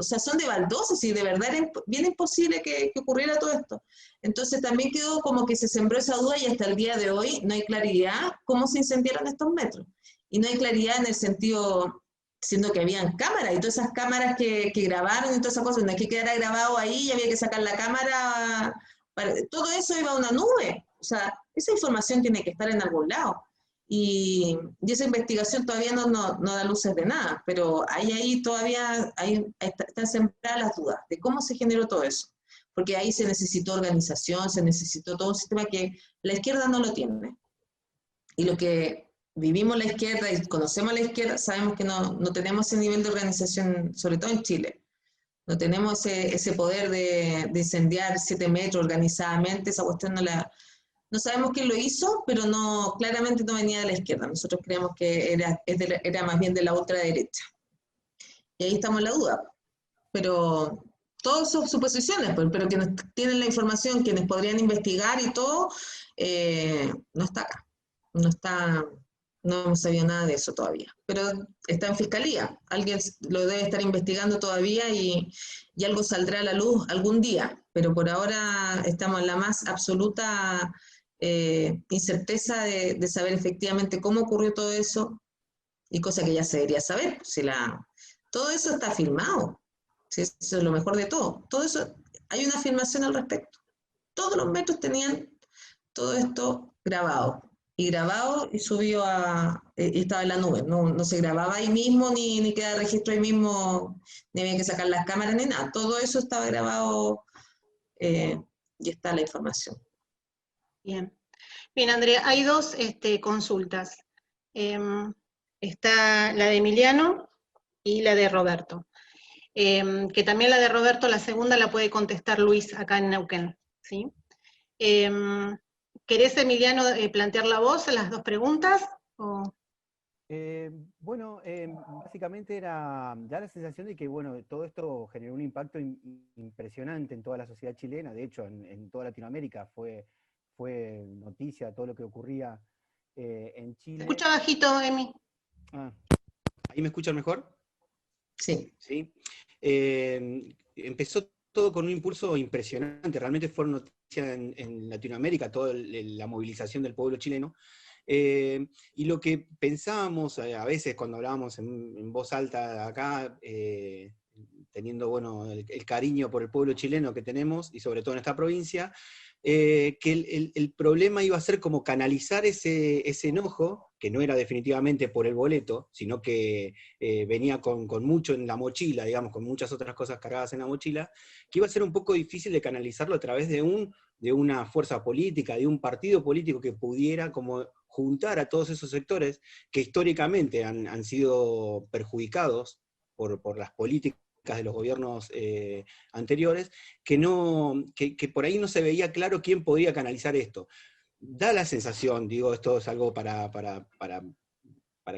sea, son de baldosas, y de verdad era bien imposible que ocurriera todo esto. Entonces también quedó como que se sembró esa duda, y hasta el día de hoy no hay claridad cómo se incendiaron estos metros. Y no hay claridad en el sentido, siendo que habían cámaras, y todas esas cámaras que grabaron y todas esas cosas, no es que quedara grabado ahí y había que sacar la cámara, todo eso iba a una nube. O sea, esa información tiene que estar en algún lado. y esa investigación todavía no da luces de nada, pero ahí todavía están sembradas las dudas de cómo se generó todo eso, porque ahí se necesitó organización, se necesitó todo un sistema que la izquierda no lo tiene. Y lo que vivimos la izquierda y conocemos a la izquierda, sabemos que no tenemos ese nivel de organización, sobre todo en Chile. No tenemos ese poder de incendiar 7 metros organizadamente, esa cuestión no sabemos quién lo hizo, pero claramente no venía de la izquierda. Nosotros creemos que era más bien de la ultraderecha. Y ahí estamos en la duda. Pero todas sus suposiciones, pero quienes tienen la información, quienes podrían investigar y todo, no está acá. No hemos sabido nada de eso todavía. Pero está en fiscalía. Alguien lo debe estar investigando todavía y algo saldrá a la luz algún día. Pero por ahora estamos en la más absoluta incerteza de saber efectivamente cómo ocurrió todo eso, y cosa que ya se debería saber. Todo eso está filmado. Si eso es lo mejor de todo. Todo eso, hay una filmación al respecto. Todos los metros tenían todo esto grabado y subido y estaba en la nube. No se grababa ahí mismo, ni queda registro ahí mismo, ni había que sacar las cámaras ni nada. Todo eso estaba grabado y está la información. Bien. Bien, Andrea, hay dos consultas. Está la de Emiliano y la de Roberto. Que también la de Roberto, la segunda, la puede contestar Luis acá en Neuquén, ¿sí? ¿Querés, Emiliano, plantear la voz a las dos preguntas? Bueno, básicamente da la sensación de que, bueno, todo esto generó un impacto impresionante en toda la sociedad chilena. De hecho, en toda Latinoamérica fue noticia todo lo que ocurría en Chile. Se escucha bajito, Emi. ¿Ahí me escuchan mejor? Sí. ¿Sí? Empezó todo con un impulso impresionante. Realmente fue noticia en Latinoamérica, toda la movilización del pueblo chileno. Y lo que pensábamos a veces cuando hablábamos en voz alta acá, teniendo, bueno, el cariño por el pueblo chileno que tenemos, y sobre todo en esta provincia, que el problema iba a ser como canalizar ese enojo, que no era definitivamente por el boleto, sino que venía con mucho en la mochila, digamos, con muchas otras cosas cargadas en la mochila, que iba a ser un poco difícil de canalizarlo a través de una fuerza política, de un partido político que pudiera como juntar a todos esos sectores que históricamente han sido perjudicados por las políticas de los gobiernos anteriores, que por ahí no se veía claro quién podía canalizar esto. Da la sensación, digo, esto es algo para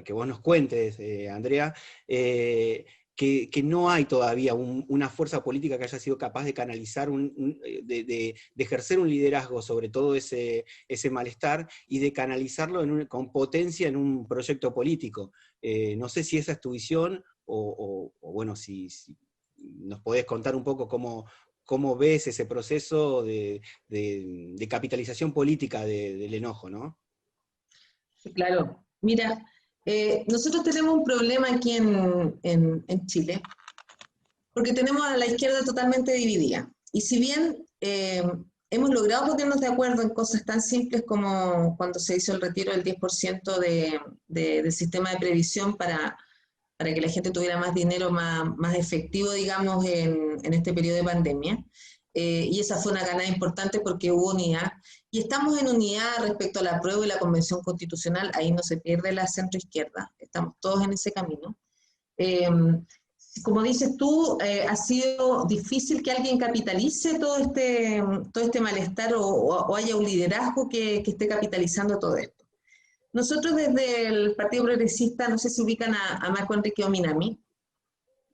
que vos nos cuentes, Andrea, que no hay todavía una fuerza política que haya sido capaz de canalizar, de ejercer un liderazgo sobre todo ese malestar, y de canalizarlo con potencia en un proyecto político. No sé si esa es tu visión, o bueno, si nos podés contar un poco cómo ves ese proceso de capitalización política del enojo, ¿no? Claro. Mira, nosotros tenemos un problema aquí en Chile, porque tenemos a la izquierda totalmente dividida. Y si bien hemos logrado ponernos de acuerdo en cosas tan simples como cuando se hizo el retiro del 10% del sistema de previsión para que la gente tuviera más dinero, más efectivo, digamos, en este periodo de pandemia. Y esa fue una ganada importante porque hubo unidad. Y estamos en unidad respecto a la apruebo y la Convención Constitucional. Ahí no se pierde la centroizquierda. Estamos todos en ese camino. Como dices tú, ha sido difícil que alguien capitalice todo este malestar o haya un liderazgo que esté capitalizando todo esto. Nosotros desde el Partido Progresista, no sé si ubican a Marco Enrique Ominami,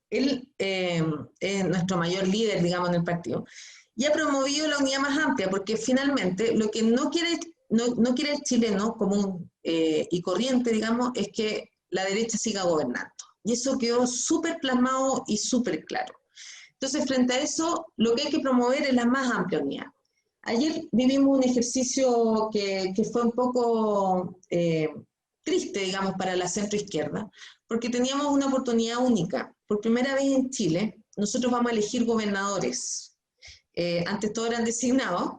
él es nuestro mayor líder, digamos, en el partido, y ha promovido la unidad más amplia, porque finalmente lo que no quiere el chileno común y corriente, digamos, es que la derecha siga gobernando. Y eso quedó súper plasmado y súper claro. Entonces, frente a eso, lo que hay que promover es la más amplia unidad. Ayer vivimos un ejercicio que fue un poco triste, digamos, para la centroizquierda, porque teníamos una oportunidad única. Por primera vez en Chile, nosotros vamos a elegir gobernadores. Antes todos eran designados,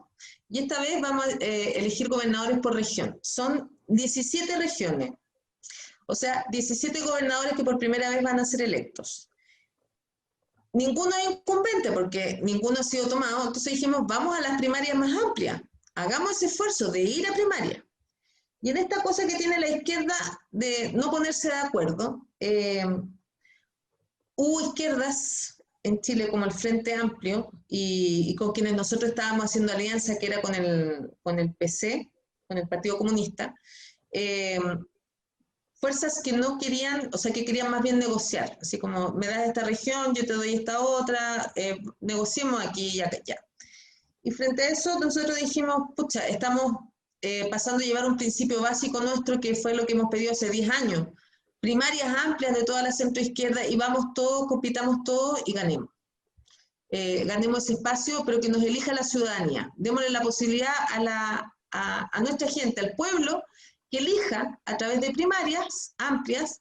y esta vez vamos a elegir gobernadores por región. Son 17 regiones. O sea, 17 gobernadores que por primera vez van a ser electos. Ninguno es incumbente porque ninguno ha sido tomado, entonces dijimos, vamos a las primarias más amplias, hagamos ese esfuerzo de ir a primaria. Y en esta cosa que tiene la izquierda de no ponerse de acuerdo, hubo izquierdas en Chile como el Frente Amplio y con quienes nosotros estábamos haciendo alianza, que era con el PC, con el Partido Comunista, fuerzas que no querían, o sea, que querían más bien negociar, así como, me das esta región, yo te doy esta otra, negociemos aquí y allá. Y frente a eso, nosotros dijimos, pucha, estamos pasando a llevar un principio básico nuestro, que fue lo que hemos pedido hace 10 años, primarias amplias de toda la centroizquierda, y vamos todos, compitamos todos y ganemos. Ganemos ese espacio, pero que nos elija la ciudadanía. Démosle la posibilidad a nuestra gente, al pueblo, que elija a través de primarias amplias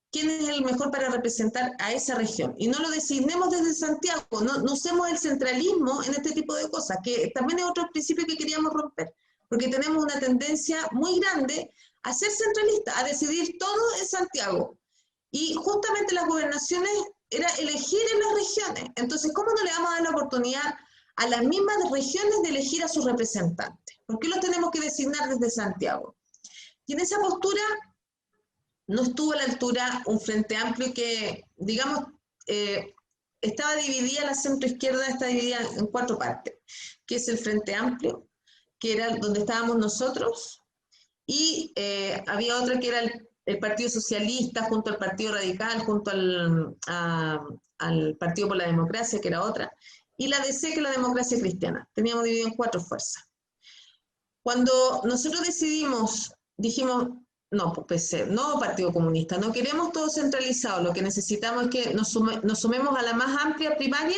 quién es el mejor para representar a esa región. Y no lo designemos desde Santiago, no usemos el centralismo en este tipo de cosas, que también es otro principio que queríamos romper, porque tenemos una tendencia muy grande a ser centralista, a decidir todo en Santiago. Y justamente las gobernaciones era elegir en las regiones. Entonces, ¿cómo no le vamos a dar la oportunidad a las mismas regiones de elegir a sus representantes? ¿Por qué los tenemos que designar desde Santiago? Y en esa postura no estuvo a la altura un Frente Amplio que, digamos, estaba dividida, la centroizquierda está dividida en 4 partes, que es el Frente Amplio, que era donde estábamos nosotros, y había otra que era el Partido Socialista junto al Partido Radical, junto al Partido por la Democracia, que era otra, y la DC, que es la Democracia Cristiana. Teníamos dividido en 4 fuerzas. Cuando nosotros decidimos, dijimos, no, pues PC, no Partido Comunista, no queremos todo centralizado, lo que necesitamos es que nos sumemos a la más amplia primaria.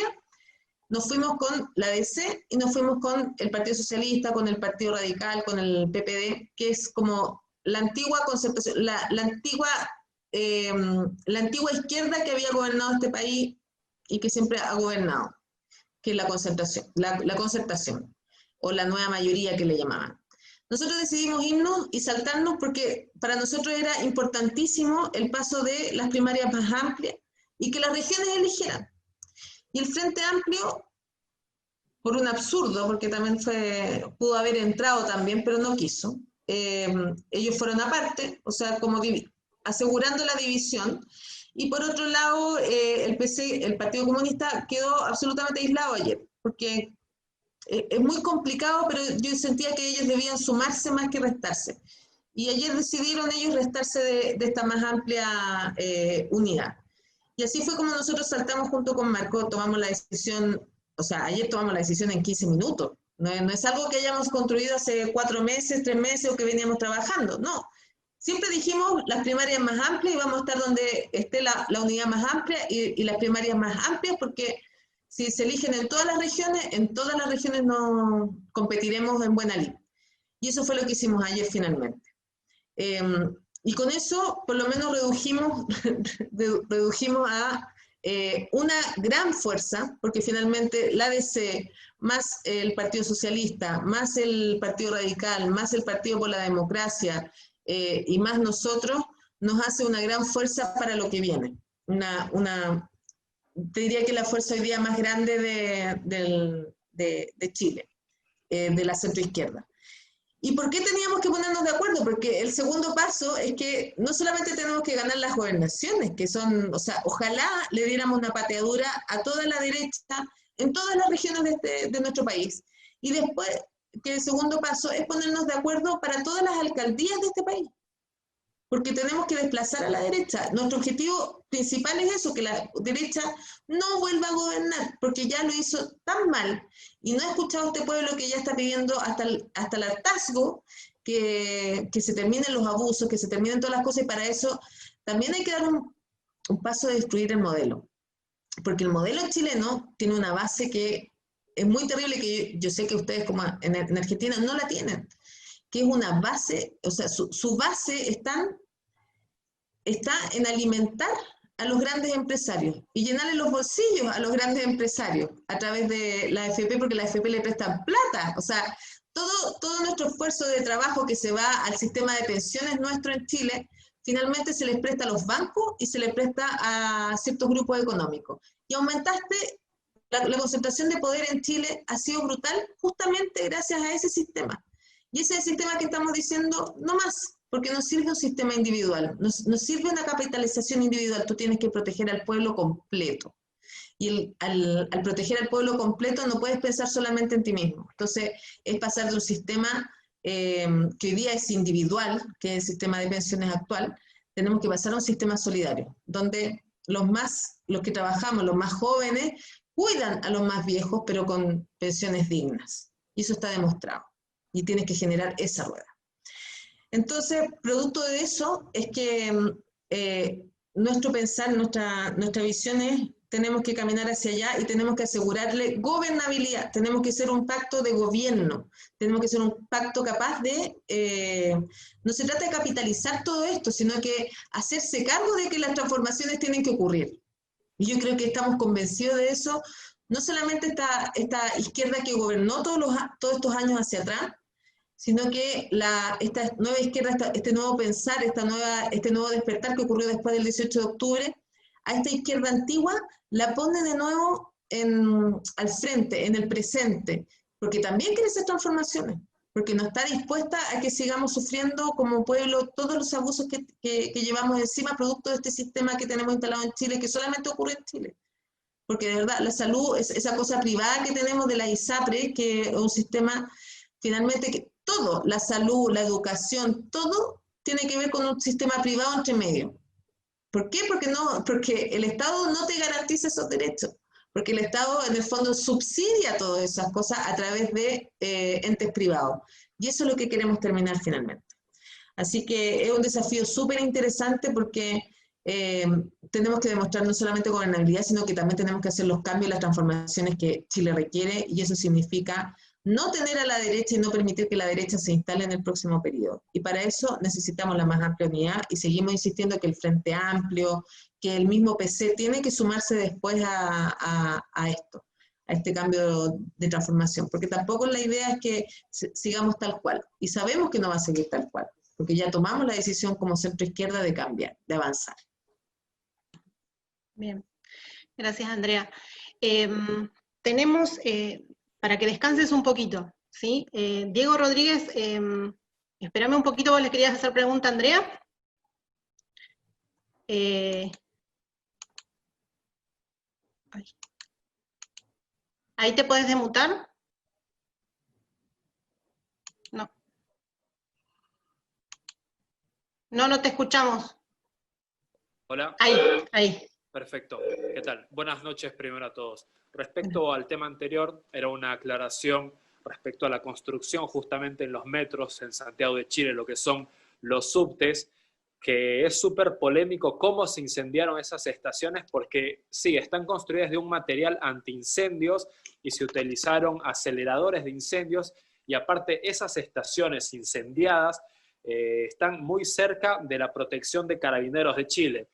Nos fuimos con la DC y nos fuimos con el Partido Socialista, con el Partido Radical, con el PPD, que es como la antigua concertación, la antigua izquierda que había gobernado este país y que siempre ha gobernado, que es la concertación, la concertación, o la nueva mayoría que le llamaban. Nosotros decidimos irnos y saltarnos porque para nosotros era importantísimo el paso de las primarias más amplias y que las regiones eligieran. Y el Frente Amplio, por un absurdo, porque también pudo haber entrado también, pero no quiso, ellos fueron aparte, o sea, como asegurando la división, y por otro lado, el PC, el Partido Comunista, quedó absolutamente aislado ayer, porque es muy complicado, pero yo sentía que ellos debían sumarse más que restarse. Y ayer decidieron ellos restarse de esta más amplia unidad. Y así fue como nosotros saltamos junto con Marco, tomamos la decisión, o sea, ayer tomamos la decisión en 15 minutos. No es algo que hayamos construido hace 4 meses, 3 meses o que veníamos trabajando, no. Siempre dijimos las primarias más amplias y vamos a estar donde esté la unidad más amplia y las primarias más amplias, porque si se eligen en todas las regiones no competiremos en buena lid. Y eso fue lo que hicimos ayer finalmente. Y con eso, por lo menos, redujimos a una gran fuerza, porque finalmente la ADC, más el Partido Socialista, más el Partido Radical, más el Partido por la Democracia, y más nosotros, nos hace una gran fuerza para lo que viene. Te diría que la fuerza hoy día más grande de Chile, de la centroizquierda. ¿Y por qué teníamos que ponernos de acuerdo? Porque el segundo paso es que no solamente tenemos que ganar las gobernaciones, que son, o sea, ojalá le diéramos una pateadura a toda la derecha en todas las regiones de nuestro país. Y después, que el segundo paso es ponernos de acuerdo para todas las alcaldías de este país. Porque tenemos que desplazar a la derecha. Nuestro objetivo principal es eso, que la derecha no vuelva a gobernar, porque ya lo hizo tan mal, y no ha escuchado a este pueblo que ya está pidiendo hasta el hartazgo que se terminen los abusos, que se terminen todas las cosas, y para eso también hay que dar un paso de destruir el modelo. Porque el modelo chileno tiene una base que es muy terrible, que yo sé que ustedes como en Argentina no la tienen, que es una base, o sea, su base está en alimentar a los grandes empresarios y llenarle los bolsillos a los grandes empresarios a través de la AFP, porque la AFP le prestan plata. O sea, todo nuestro esfuerzo de trabajo que se va al sistema de pensiones nuestro en Chile, finalmente se les presta a los bancos y se les presta a ciertos grupos económicos. Y aumentaste, la concentración de poder en Chile ha sido brutal justamente gracias a ese sistema. Y ese es el sistema que estamos diciendo, no más, porque no sirve un sistema individual, no sirve una capitalización individual, tú tienes que proteger al pueblo completo. Y al proteger al pueblo completo no puedes pensar solamente en ti mismo. Entonces, es pasar de un sistema que hoy día es individual, que es el sistema de pensiones actual, tenemos que pasar a un sistema solidario, donde los que trabajamos, los más jóvenes, cuidan a los más viejos, pero con pensiones dignas. Y eso está demostrado. Y tienes que generar esa rueda. Entonces, producto de eso es que nuestro pensar, nuestra visión es, tenemos que caminar hacia allá y tenemos que asegurarle gobernabilidad, tenemos que ser un pacto de gobierno, tenemos que ser un pacto capaz de, no se trata de capitalizar todo esto, sino que hacerse cargo de que las transformaciones tienen que ocurrir. Y yo creo que estamos convencidos de eso, no solamente esta izquierda que gobernó todos estos años hacia atrás, sino que esta nueva izquierda, este nuevo pensar, este nuevo despertar que ocurrió después del 18 de octubre, a esta izquierda antigua la pone de nuevo al frente, en el presente, porque también quiere hacer transformaciones, porque no está dispuesta a que sigamos sufriendo como pueblo todos los abusos que llevamos encima, producto de este sistema que tenemos instalado en Chile, que solamente ocurre en Chile. Porque de verdad, la salud es esa cosa privada que tenemos de la ISAPRE, que es un sistema finalmente que todo, la salud, la educación, todo tiene que ver con un sistema privado entre medio. ¿Por qué? Porque el Estado no te garantiza esos derechos, porque el Estado en el fondo subsidia todas esas cosas a través de entes privados. Y eso es lo que queremos terminar finalmente. Así que es un desafío súper interesante porque tenemos que demostrar no solamente gobernabilidad, sino que también tenemos que hacer los cambios y las transformaciones que Chile requiere, y eso significa no tener a la derecha y no permitir que la derecha se instale en el próximo periodo. Y para eso necesitamos la más amplia unidad y seguimos insistiendo que el Frente Amplio, que el mismo PC tiene que sumarse después a esto, a este cambio de transformación, porque tampoco la idea es que sigamos tal cual, y sabemos que no va a seguir tal cual, porque ya tomamos la decisión como centro izquierda de cambiar, de avanzar. Bien, gracias Andrea. Tenemos... para que descanses un poquito, ¿sí? Diego Rodríguez, espérame un poquito, vos le querías hacer pregunta a Andrea. Ahí te puedes desmutar. No. No te escuchamos. Hola. Ahí. Perfecto. ¿Qué tal? Buenas noches primero a todos. Respecto al tema anterior, era una aclaración respecto a la construcción justamente en los metros en Santiago de Chile, lo que son los subtes, que es súper polémico cómo se incendiaron esas estaciones, porque sí, están construidas de un material antiincendios y se utilizaron aceleradores de incendios, y aparte esas estaciones incendiadas están muy cerca de la protección de Carabineros de Chile.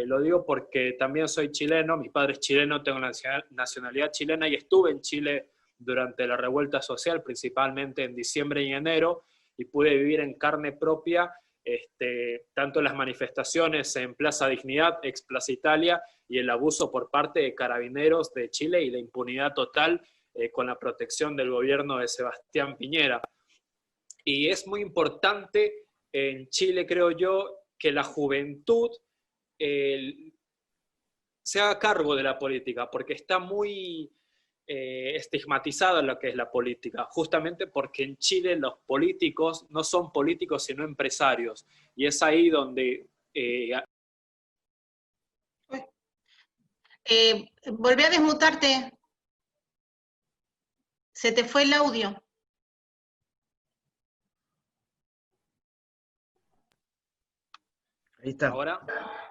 Lo digo porque también soy chileno, mi padre es chileno, tengo la nacionalidad chilena y estuve en Chile durante la revuelta social, principalmente en diciembre y enero, y pude vivir en carne propia tanto las manifestaciones en Plaza Dignidad, ex Plaza Italia, y el abuso por parte de Carabineros de Chile y la impunidad total con la protección del gobierno de Sebastián Piñera. Y es muy importante en Chile, creo yo, que la juventud se haga cargo de la política, porque está muy estigmatizada lo que es la política, justamente porque en Chile los políticos no son políticos sino empresarios, y es ahí donde... Volví a desmutarte, se te fue el audio. Ahí está.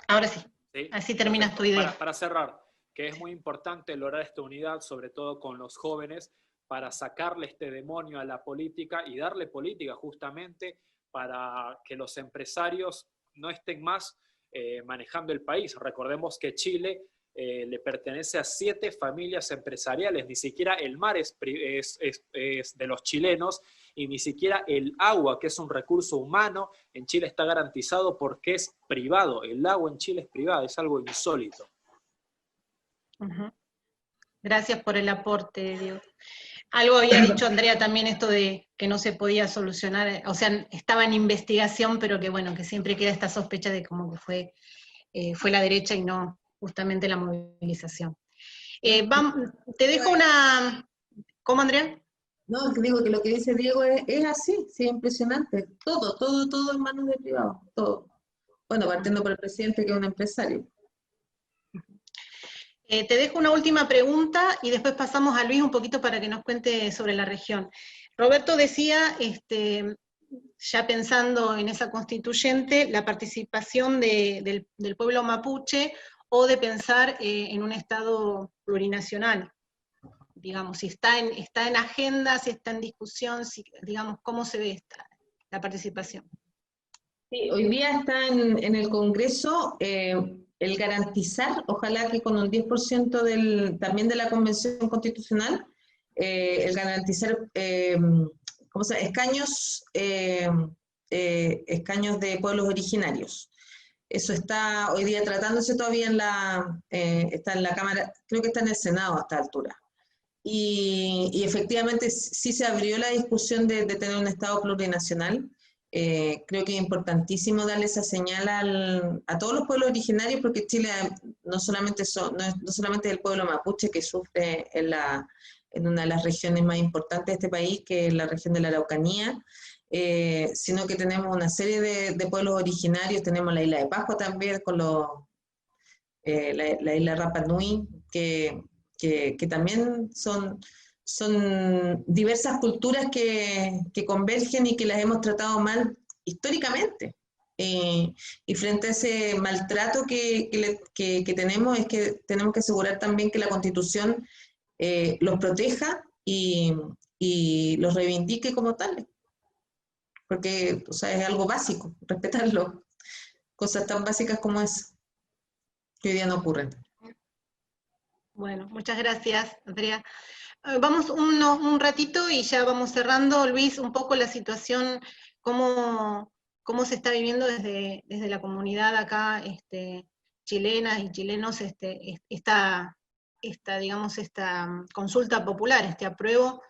Ahora sí. ¿Sí? Así terminas tu idea. Para cerrar, que es muy importante lograr esta unidad, sobre todo con los jóvenes, para sacarle este demonio a la política y darle política justamente para que los empresarios no estén más manejando el país. Recordemos que Chile le pertenece a 7 familias empresariales, ni siquiera el mar es de los chilenos, y ni siquiera el agua, que es un recurso humano, en Chile está garantizado porque es privado. El agua en Chile es privada, es algo insólito. Gracias por el aporte, Diego. Algo había dicho Andrea también, esto de que no se podía solucionar, o sea, estaba en investigación, pero que bueno, que siempre queda esta sospecha de como que fue la derecha y no justamente la movilización. Te dejo una... ¿Cómo, Andrea? No, digo que lo que dice Diego es así, sí, es impresionante. Todo en manos de privado, todo. Bueno, partiendo por el presidente, que es un empresario. Te dejo una última pregunta y después pasamos a Luis un poquito para que nos cuente sobre la región. Roberto decía, ya pensando en esa constituyente, la participación del pueblo mapuche o de pensar en un Estado plurinacional. Digamos, si está en agenda, si está en discusión, digamos, ¿cómo se ve la participación? Sí, hoy día está en el Congreso el garantizar, ojalá que con un 10% también de la Convención Constitucional, el garantizar escaños de pueblos originarios. Eso está hoy día tratándose todavía está en la Cámara, creo que está en el Senado a esta altura. Y efectivamente sí se abrió la discusión de tener un Estado plurinacional. Creo que es importantísimo darle esa señal a todos los pueblos originarios, porque Chile no solamente es el pueblo mapuche que sufre en una de las regiones más importantes de este país, que es la región de la Araucanía, sino que tenemos una serie de pueblos originarios. Tenemos la isla de Pascua también, con la isla Rapa Nui, que también son diversas culturas que convergen y que las hemos tratado mal históricamente. Y frente a ese maltrato que tenemos, es que tenemos que asegurar también que la Constitución los proteja y los reivindique como tales. Porque, o sea, es algo básico, respetarlo. Cosas tan básicas como esa, que hoy día no ocurren. Bueno, muchas gracias, Andrea. Vamos un ratito y ya vamos cerrando. Luis, un poco la situación, cómo se está viviendo desde la comunidad acá, chilenas y chilenos, esta consulta popular, este apruebo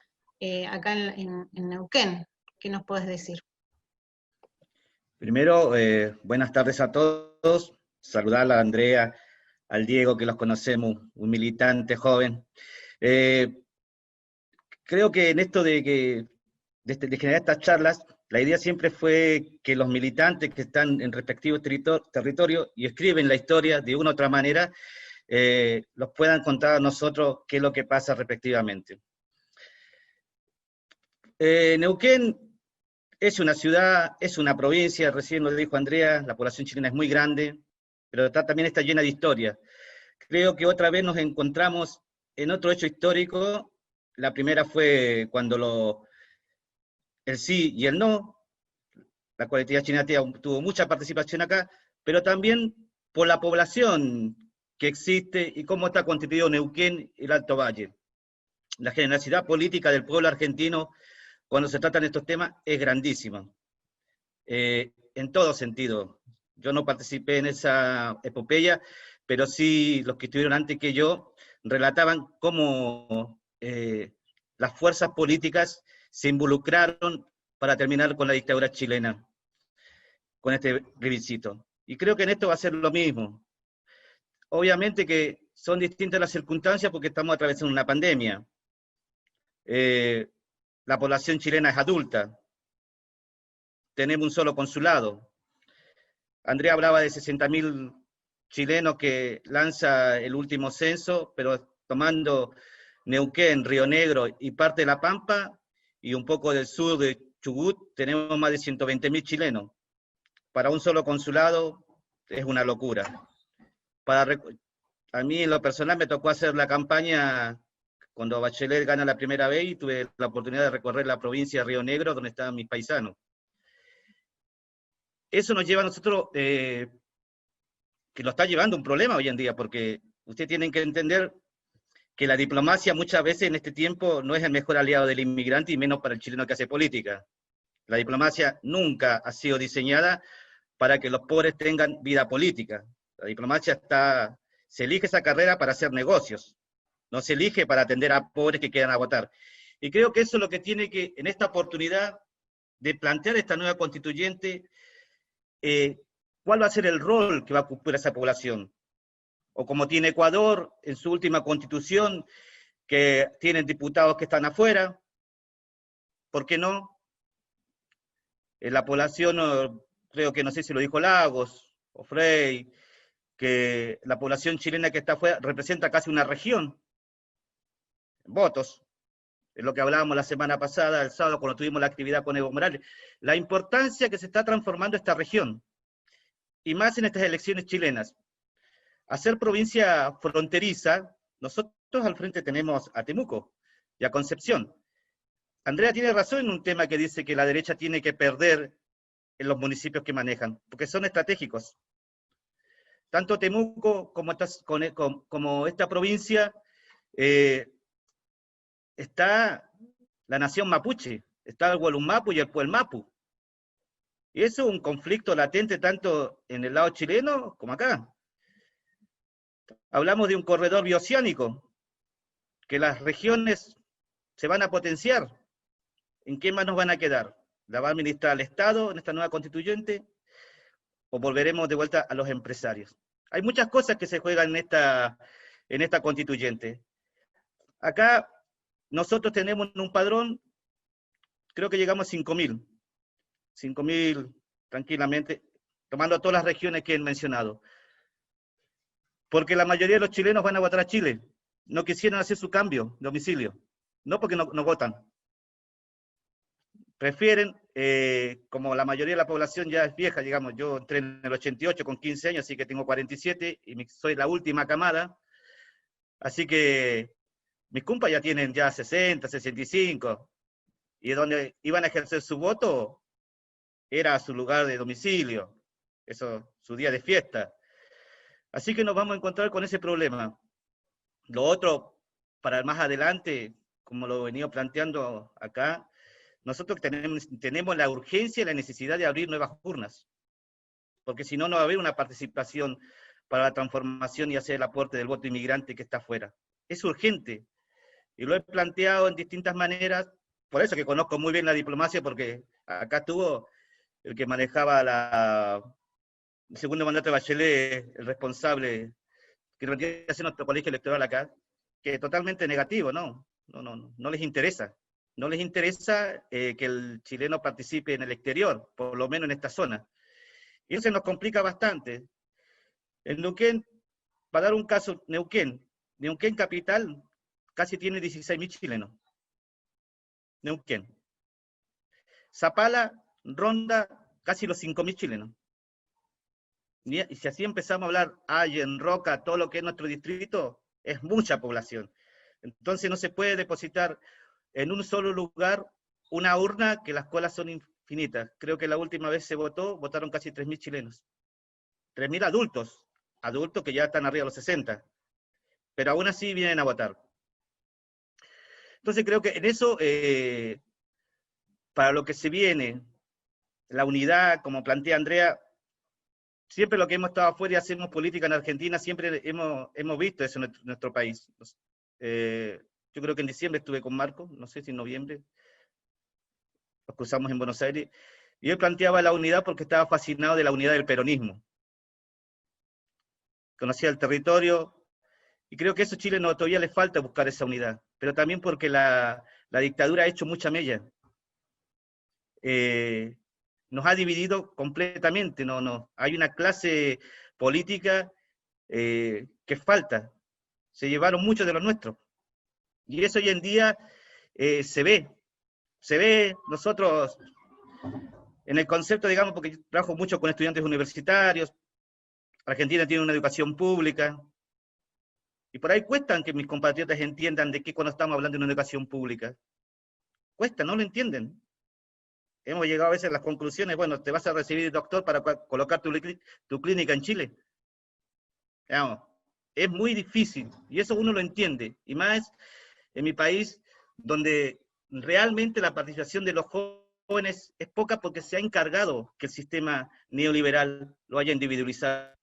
acá en Neuquén. ¿Qué nos puedes decir? Primero, buenas tardes a todos. Saludar a Andrea, al Diego, que los conocemos, un militante joven. Creo que en esto de generar estas charlas, la idea siempre fue que los militantes que están en respectivos territorios y escriben la historia de una u otra manera, los puedan contar a nosotros qué es lo que pasa respectivamente. Neuquén es una ciudad, es una provincia, recién lo dijo Andrea, la población chilena es muy grande, pero también está llena de historia. Creo que otra vez nos encontramos en otro hecho histórico. La primera fue cuando el sí y el no, la colectividad chilena tuvo mucha participación acá, pero también por la población que existe y cómo está constituido Neuquén y el Alto Valle. La generosidad política del pueblo argentino cuando se tratan estos temas es grandísima, en todo sentido. Yo no participé en esa epopeya, pero sí los que estuvieron antes que yo relataban cómo las fuerzas políticas se involucraron para terminar con la dictadura chilena, con este plebiscito. Y creo que en esto va a ser lo mismo. Obviamente que son distintas las circunstancias porque estamos atravesando una pandemia. La población chilena es adulta. Tenemos un solo consulado. Andrea hablaba de 60.000 chilenos que lanza el último censo, pero tomando Neuquén, Río Negro y parte de La Pampa, y un poco del sur de Chubut, tenemos más de 120.000 chilenos. Para un solo consulado es una locura. A mí en lo personal me tocó hacer la campaña cuando Bachelet gana la primera vez y tuve la oportunidad de recorrer la provincia de Río Negro, donde estaban mis paisanos. Eso nos lleva a nosotros, que lo está llevando un problema hoy en día, porque ustedes tienen que entender que la diplomacia muchas veces en este tiempo no es el mejor aliado del inmigrante y menos para el chileno que hace política. La diplomacia nunca ha sido diseñada para que los pobres tengan vida política. La diplomacia se elige esa carrera para hacer negocios, no se elige para atender a pobres que quieran a votar. Y creo que eso es lo que tiene que, en esta oportunidad de plantear esta nueva constituyente, cuál va a ser el rol que va a cumplir esa población. O como tiene Ecuador en su última constitución, que tienen diputados que están afuera, ¿por qué no? La población, creo que no sé si lo dijo Lagos o Frey, que la población chilena que está afuera representa casi una región en votos. Es lo que hablábamos la semana pasada, el sábado, cuando tuvimos la actividad con Evo Morales. La importancia que se está transformando esta región, y más en estas elecciones chilenas. A ser provincia fronteriza, nosotros al frente tenemos a Temuco y a Concepción. Andrea tiene razón en un tema que dice que la derecha tiene que perder en los municipios que manejan, porque son estratégicos. Tanto Temuco como esta provincia, está la nación mapuche, está el Gualummapu y el Puelmapu. Y eso es un conflicto latente tanto en el lado chileno como acá. Hablamos de un corredor bioceánico, que las regiones se van a potenciar. ¿En qué manos van a quedar? ¿La va a administrar el Estado en esta nueva constituyente? ¿O volveremos de vuelta a los empresarios? Hay muchas cosas que se juegan en esta constituyente. Acá nosotros tenemos un padrón, creo que llegamos a 5.000. 5.000 tranquilamente, tomando todas las regiones que he mencionado. Porque la mayoría de los chilenos van a votar a Chile. No quisieron hacer su cambio de domicilio. No porque no votan. Prefieren, como la mayoría de la población ya es vieja, digamos, yo entré en el 88 con 15 años, así que tengo 47, y soy la última camada. Así que mis compas ya tienen ya 60, 65, y donde iban a ejercer su voto era su lugar de domicilio, eso, su día de fiesta. Así que nos vamos a encontrar con ese problema. Lo otro, para más adelante, como lo he venido planteando acá, nosotros tenemos la urgencia y la necesidad de abrir nuevas urnas, porque si no, no va a haber una participación para la transformación y hacer el aporte del voto inmigrante que está afuera. Es urgente, y lo he planteado en distintas maneras, por eso que conozco muy bien la diplomacia, porque acá estuvo el que manejaba el segundo mandato de Bachelet, el responsable, que lo tiene que hacer nuestro colegio electoral acá, que es totalmente negativo, no les interesa. No les interesa que el chileno participe en el exterior, por lo menos en esta zona. Y eso se nos complica bastante. En Neuquén, para dar un caso, Neuquén capital, casi tiene 16.000 chilenos. Neuquén. Zapala ronda casi los 5.000 chilenos. Y si así empezamos a hablar, Allen, Roca, todo lo que es nuestro distrito, es mucha población. Entonces no se puede depositar en un solo lugar una urna, que las colas son infinitas. Creo que la última vez votaron casi 3.000 chilenos. 3.000 adultos que ya están arriba de los 60, pero aún así vienen a votar. Entonces creo que en eso, para lo que se viene, la unidad, como plantea Andrea, siempre lo que hemos estado afuera y hacemos política en Argentina, siempre hemos visto eso en nuestro país. Yo creo que en diciembre estuve con Marco, no sé si en noviembre, nos cruzamos en Buenos Aires, y él planteaba la unidad porque estaba fascinado de la unidad del peronismo. Conocía el territorio, y creo que a esos chilenos todavía les falta buscar esa unidad, pero también porque la dictadura ha hecho mucha mella. Nos ha dividido completamente, hay una clase política que falta, se llevaron muchos de los nuestros. Y eso hoy en día se ve nosotros en el concepto, digamos, porque yo trabajo mucho con estudiantes universitarios, Argentina tiene una educación pública, y por ahí cuestan que mis compatriotas entiendan de qué cuando estamos hablando de una educación pública. Cuesta, no lo entienden. Hemos llegado a veces a las conclusiones, bueno, te vas a recibir doctor para colocar tu clínica en Chile. Digamos, es muy difícil, y eso uno lo entiende, y más en mi país, donde realmente la participación de los jóvenes es poca porque se ha encargado que el sistema neoliberal lo haya individualizado.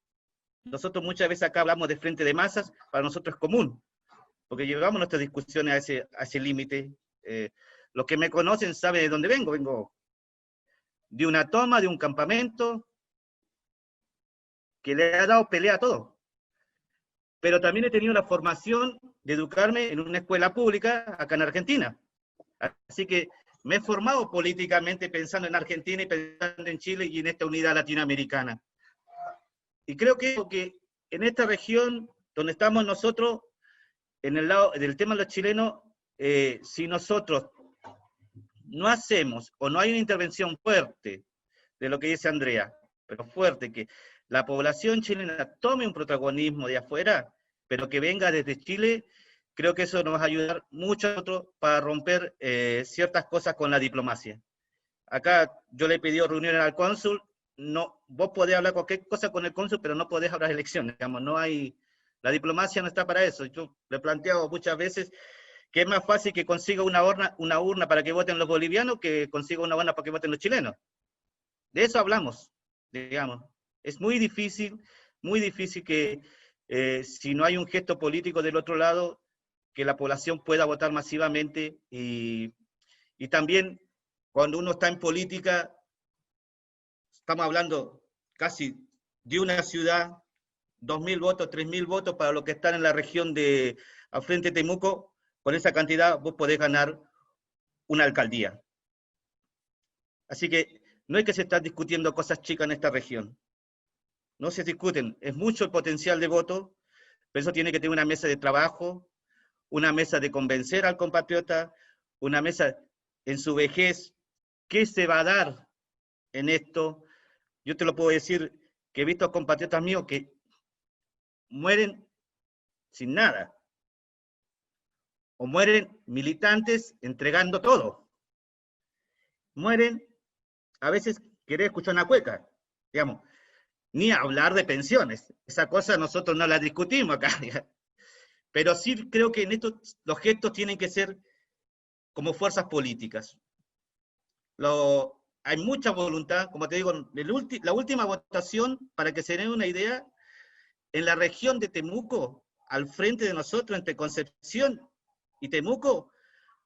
Nosotros muchas veces acá hablamos de frente de masas, para nosotros es común, porque llevamos nuestras discusiones a ese límite. Los que me conocen saben de dónde vengo. Vengo de una toma, de un campamento, que le ha dado pelea a todo. Pero también he tenido la formación de educarme en una escuela pública acá en Argentina. Así que me he formado políticamente pensando en Argentina y pensando en Chile y en esta unidad latinoamericana. Y creo que en esta región donde estamos nosotros, en el lado del tema de los chilenos, si nosotros no hacemos o no hay una intervención fuerte de lo que dice Andrea, pero fuerte, que la población chilena tome un protagonismo de afuera, pero que venga desde Chile, creo que eso nos va a ayudar mucho a nosotros para romper ciertas cosas con la diplomacia. Acá yo le he pedido reuniones al cónsul, no, vos podés hablar cualquier cosa con el cónsul, pero no podés hablar de elecciones, digamos, no hay, la diplomacia no está para eso. Yo le he planteado muchas veces que es más fácil que consiga una urna para que voten los bolivianos que consiga una urna para que voten los chilenos. De eso hablamos, digamos. Es muy difícil que si no hay un gesto político del otro lado, que la población pueda votar masivamente, y también cuando uno está en política, estamos hablando casi de una ciudad, 2.000 votos, 3.000 votos para los que están en la región de al frente de Temuco. Con esa cantidad vos podés ganar una alcaldía. Así que no hay que se estar discutiendo cosas chicas en esta región. No se discuten, es mucho el potencial de voto, pero eso tiene que tener una mesa de trabajo, una mesa de convencer al compatriota, una mesa en su vejez, ¿qué se va a dar en esto? Yo te lo puedo decir, que he visto compatriotas míos que mueren sin nada, o mueren militantes entregando todo. Mueren, a veces querer escuchar una cueca, digamos, ni hablar de pensiones. Esa cosa nosotros no la discutimos acá. Pero sí creo que en esto los gestos tienen que ser como fuerzas políticas. Hay mucha voluntad, como te digo, la última votación, para que se den una idea, en la región de Temuco, al frente de nosotros, entre Concepción y Temuco,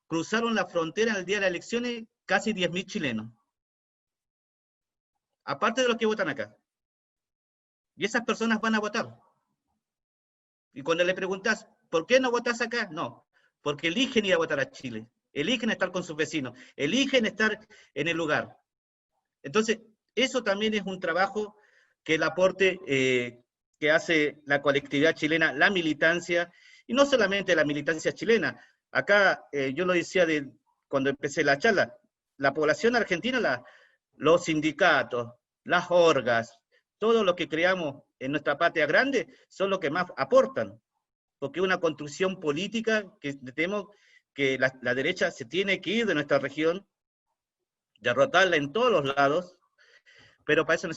cruzaron la frontera el día de las elecciones casi 10.000 chilenos. Aparte de los que votan acá. Y esas personas van a votar. Y cuando le preguntas, ¿por qué no votas acá? No, porque eligen ir a votar a Chile. Eligen estar con sus vecinos. Eligen estar en el lugar. Entonces, eso también es un trabajo que el aporte que hace la colectividad chilena, la militancia, y no solamente la militancia chilena. Acá, yo lo decía cuando empecé la charla, la población argentina, los sindicatos, las orgas, todo lo que creamos en nuestra patria grande, son los que más aportan. Porque es una construcción política que tenemos que la derecha se tiene que ir de nuestra región, derrotarla en todos los lados, pero para eso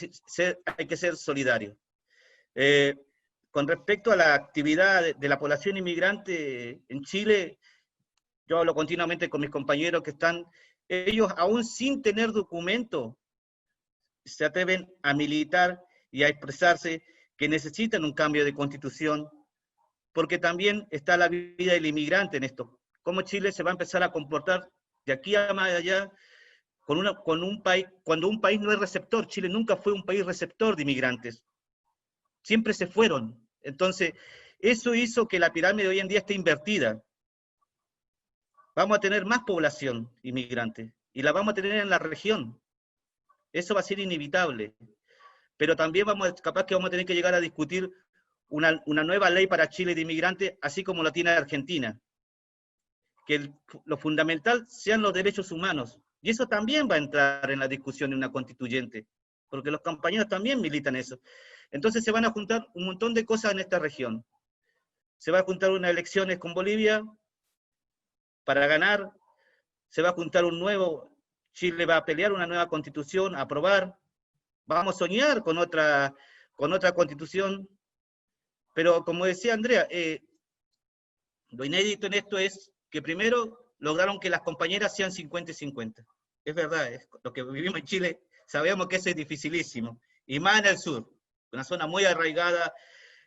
hay que ser solidario. Con respecto a la actividad de la población inmigrante en Chile, yo hablo continuamente con mis compañeros que están, ellos aún sin tener documento, se atreven a militar y a expresarse que necesitan un cambio de constitución, porque también está la vida del inmigrante en esto. Cómo Chile se va a empezar a comportar de aquí a más allá con un país, cuando un país no es receptor. Chile nunca fue un país receptor de inmigrantes. Siempre se fueron. Entonces, eso hizo que la pirámide hoy en día esté invertida. Vamos a tener más población inmigrante, y la vamos a tener en la región. Eso va a ser inevitable. Pero también capaz que vamos a tener que llegar a discutir una nueva ley para Chile de inmigrantes, así como la tiene Argentina. Que lo fundamental sean los derechos humanos. Y eso también va a entrar en la discusión de una constituyente, porque los compañeros también militan eso. Entonces se van a juntar un montón de cosas en esta región. Se va a juntar unas elecciones con Bolivia para ganar, se va a juntar Chile va a pelear una nueva constitución, a aprobar, vamos a soñar con otra constitución, Pero como decía Andrea, lo inédito en esto es que primero lograron que las compañeras sean 50 y 50. Es verdad, es lo que vivimos en Chile, sabemos que eso es dificilísimo. Y más en el sur, una zona muy arraigada,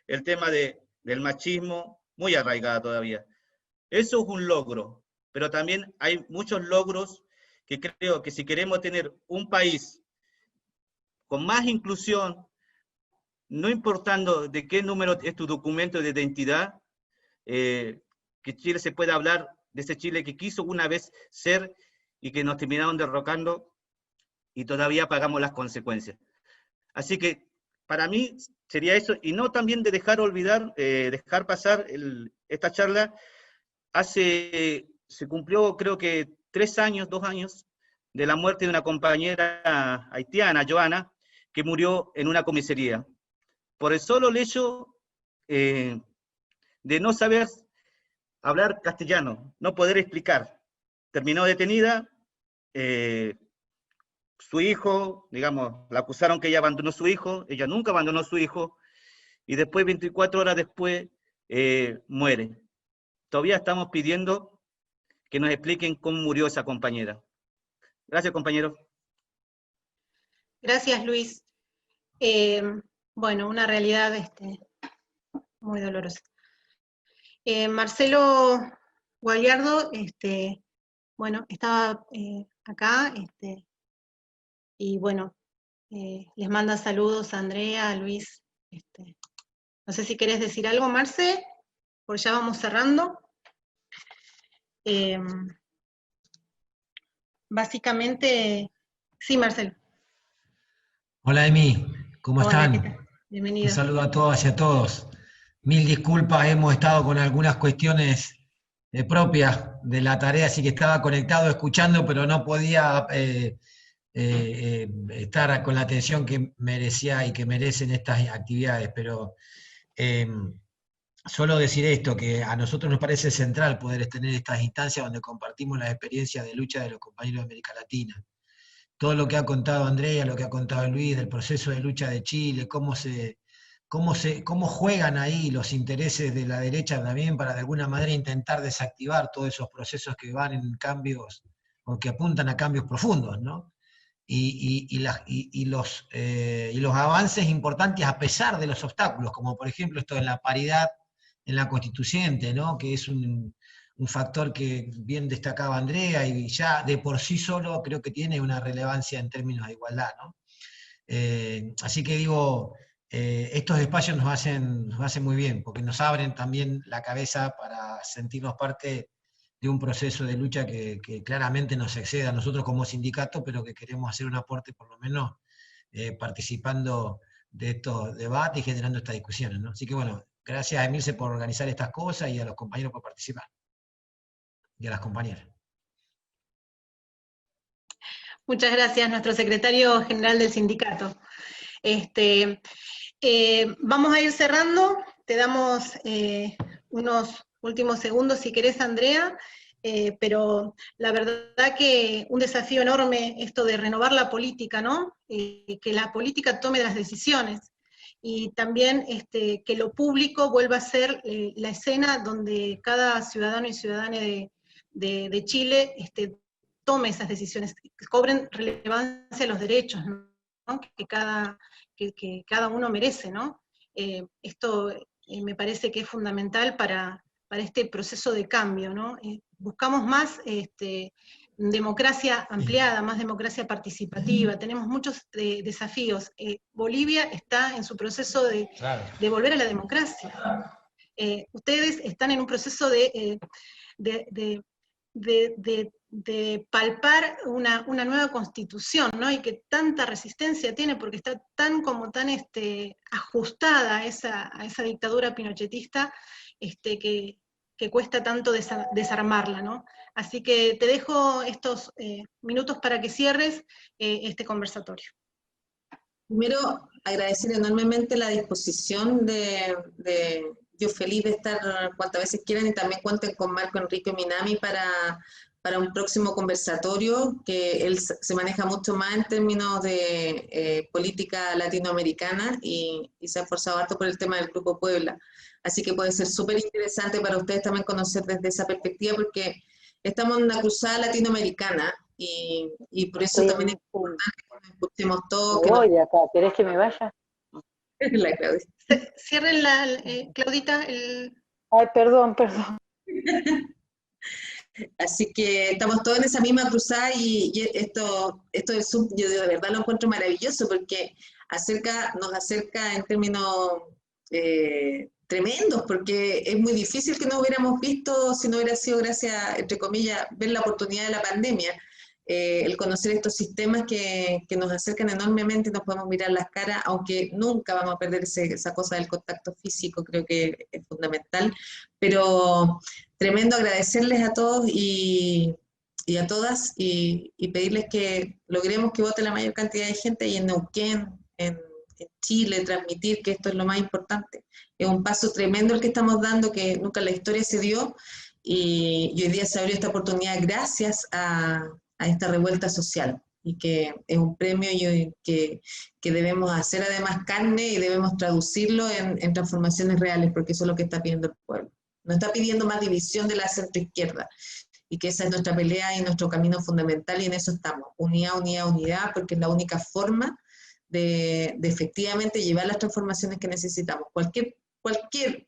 el tema del machismo, muy arraigada todavía. Eso es un logro, pero también hay muchos logros que creo que si queremos tener un país con más inclusión, no importando de qué número es tu documento de identidad, que Chile se pueda hablar de ese Chile que quiso una vez ser y que nos terminaron derrocando y todavía pagamos las consecuencias. Así que para mí sería eso, y no también de dejar pasar esta charla. Se cumplió creo que 2 años, de la muerte de una compañera haitiana, Joana, que murió en una comisaría, por el solo hecho de no saber hablar castellano, no poder explicar. Terminó detenida, su hijo, digamos, la acusaron que ella abandonó a su hijo, ella nunca abandonó a su hijo, y después, 24 horas después, muere. Todavía estamos pidiendo que nos expliquen cómo murió esa compañera. Gracias, compañero. Gracias, Luis. Bueno, una realidad muy dolorosa. Marcelo Gualiardo, bueno, estaba acá, y bueno, les manda saludos a Andrea, a Luis. No sé si querés decir algo, Marce, porque ya vamos cerrando. Básicamente, sí, Marcelo. Hola, Emi, ¿cómo Hola, están? ¿qué tal? Bienvenido. Un saludo a todas y a todos. Mil disculpas, hemos estado con algunas cuestiones propias de la tarea, así que estaba conectado escuchando, pero no podía estar con la atención que merecía y que merecen estas actividades. Pero solo decir esto, que a nosotros nos parece central poder tener estas instancias donde compartimos las experiencias de lucha de los compañeros de América Latina. Todo lo que ha contado Andrea, lo que ha contado Luis, del proceso de lucha de Chile, cómo juegan ahí los intereses de la derecha también para de alguna manera intentar desactivar todos esos procesos que van en cambios, o que apuntan a cambios profundos, ¿no? Y los avances importantes a pesar de los obstáculos, como por ejemplo esto de la paridad en la constituyente, ¿no? Que es un factor que bien destacaba Andrea, y ya de por sí solo creo que tiene una relevancia en términos de igualdad, ¿no? Así que digo, estos espacios nos hacen muy bien, porque nos abren también la cabeza para sentirnos parte de un proceso de lucha que claramente nos excede a nosotros como sindicato, pero que queremos hacer un aporte por lo menos participando de estos debates y generando estas discusiones, ¿no? Así que bueno, gracias a Emilce por organizar estas cosas y a los compañeros por participar. Y a las compañeras. Muchas gracias, nuestro secretario general del sindicato. Vamos a ir cerrando, te damos unos últimos segundos si querés, Andrea, pero la verdad que un desafío enorme esto de renovar la política, ¿no? Que la política tome las decisiones, y también que lo público vuelva a ser la escena donde cada ciudadano y ciudadana de Chile tome esas decisiones, que cobren relevancia los derechos, ¿no? que cada uno merece, ¿no? Esto me parece que es fundamental para este proceso de cambio, ¿no? Buscamos más democracia ampliada, más democracia participativa, tenemos muchos desafíos. Bolivia está en su proceso de volver a la democracia. Ustedes están en un proceso de palpar una nueva constitución, ¿no? Y que tanta resistencia tiene porque está tan ajustada a esa dictadura pinochetista, que cuesta tanto desarmarla, ¿no? Así que te dejo estos minutos para que cierres este conversatorio. Primero, agradecer enormemente la disposición yo feliz de estar cuantas veces quieran, y también cuenten con Marco Enrique Minami para para un próximo conversatorio, que él se maneja mucho más en términos de política latinoamericana y se ha esforzado harto por el tema del Grupo Puebla. Así que puede ser súper interesante para ustedes también conocer desde esa perspectiva, porque estamos en una cruzada latinoamericana y por eso también es importante que nos escuchemos todos. Me voy de acá, ¿querés que me vaya? La Claudia. Cierren Claudita, Ay, perdón. Así que estamos todos en esa misma cruzada y esto del Zoom, yo de verdad lo encuentro maravilloso porque nos acerca en términos tremendos, porque es muy difícil que no hubiéramos visto si no hubiera sido gracias, entre comillas, ver la oportunidad de la pandemia, el conocer estos sistemas que nos acercan enormemente y nos podemos mirar las caras, aunque nunca vamos a perder esa cosa del contacto físico, creo que es fundamental, pero tremendo agradecerles a todos y a todas y pedirles que logremos que vote la mayor cantidad de gente y en Neuquén, en Chile, transmitir que esto es lo más importante. Es un paso tremendo el que estamos dando, que nunca en la historia se dio, y hoy día se abrió esta oportunidad gracias a esta revuelta social, y que es un premio que debemos hacer además carne y debemos traducirlo en transformaciones reales, porque eso es lo que está pidiendo el pueblo. No está pidiendo más división de la centroizquierda, y que esa es nuestra pelea y nuestro camino fundamental, y en eso estamos, unidad, porque es la única forma de efectivamente llevar las transformaciones que necesitamos. Cualquier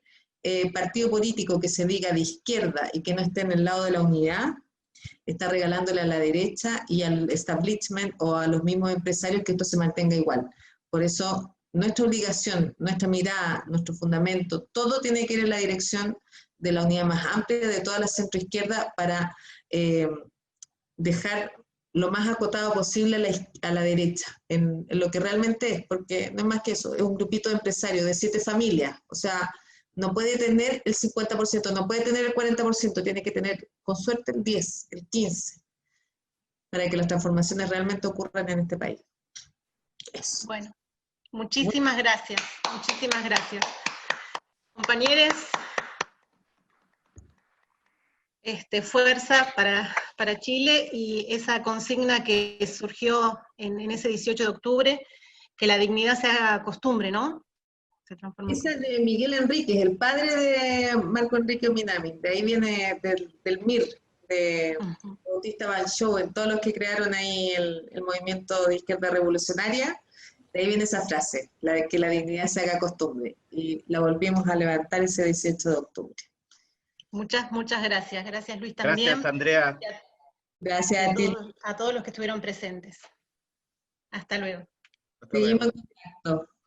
partido político que se diga de izquierda y que no esté en el lado de la unidad, está regalándole a la derecha y al establishment o a los mismos empresarios que esto se mantenga igual. Por eso, nuestra obligación, nuestra mirada, nuestro fundamento, todo tiene que ir en la dirección de la unidad más amplia de toda la centroizquierda para dejar lo más acotado posible a la derecha, en lo que realmente es, porque no es más que eso, es un grupito de empresarios de 7 familias, o sea, no puede tener el 50%, no puede tener el 40%, tiene que tener, con suerte, el 10, el 15%, para que las transformaciones realmente ocurran en este país. Eso. Bueno, muchísimas gracias, compañeros. Fuerza para Chile y esa consigna que surgió en ese 18 de octubre, que la dignidad se haga costumbre, ¿no? Se transformó. Esa es de Miguel Enríquez, el padre de Marco Enrique Minami, de ahí viene del MIR, de Bautista Balchó, en todos los que crearon ahí el movimiento de izquierda revolucionaria, de ahí viene esa frase, la de que la dignidad se haga costumbre, y la volvimos a levantar ese 18 de octubre. Muchas gracias. Gracias, Luis, también. Gracias, Andrea. Gracias a ti. A todos los que estuvieron presentes. Hasta luego. Seguimos en contacto.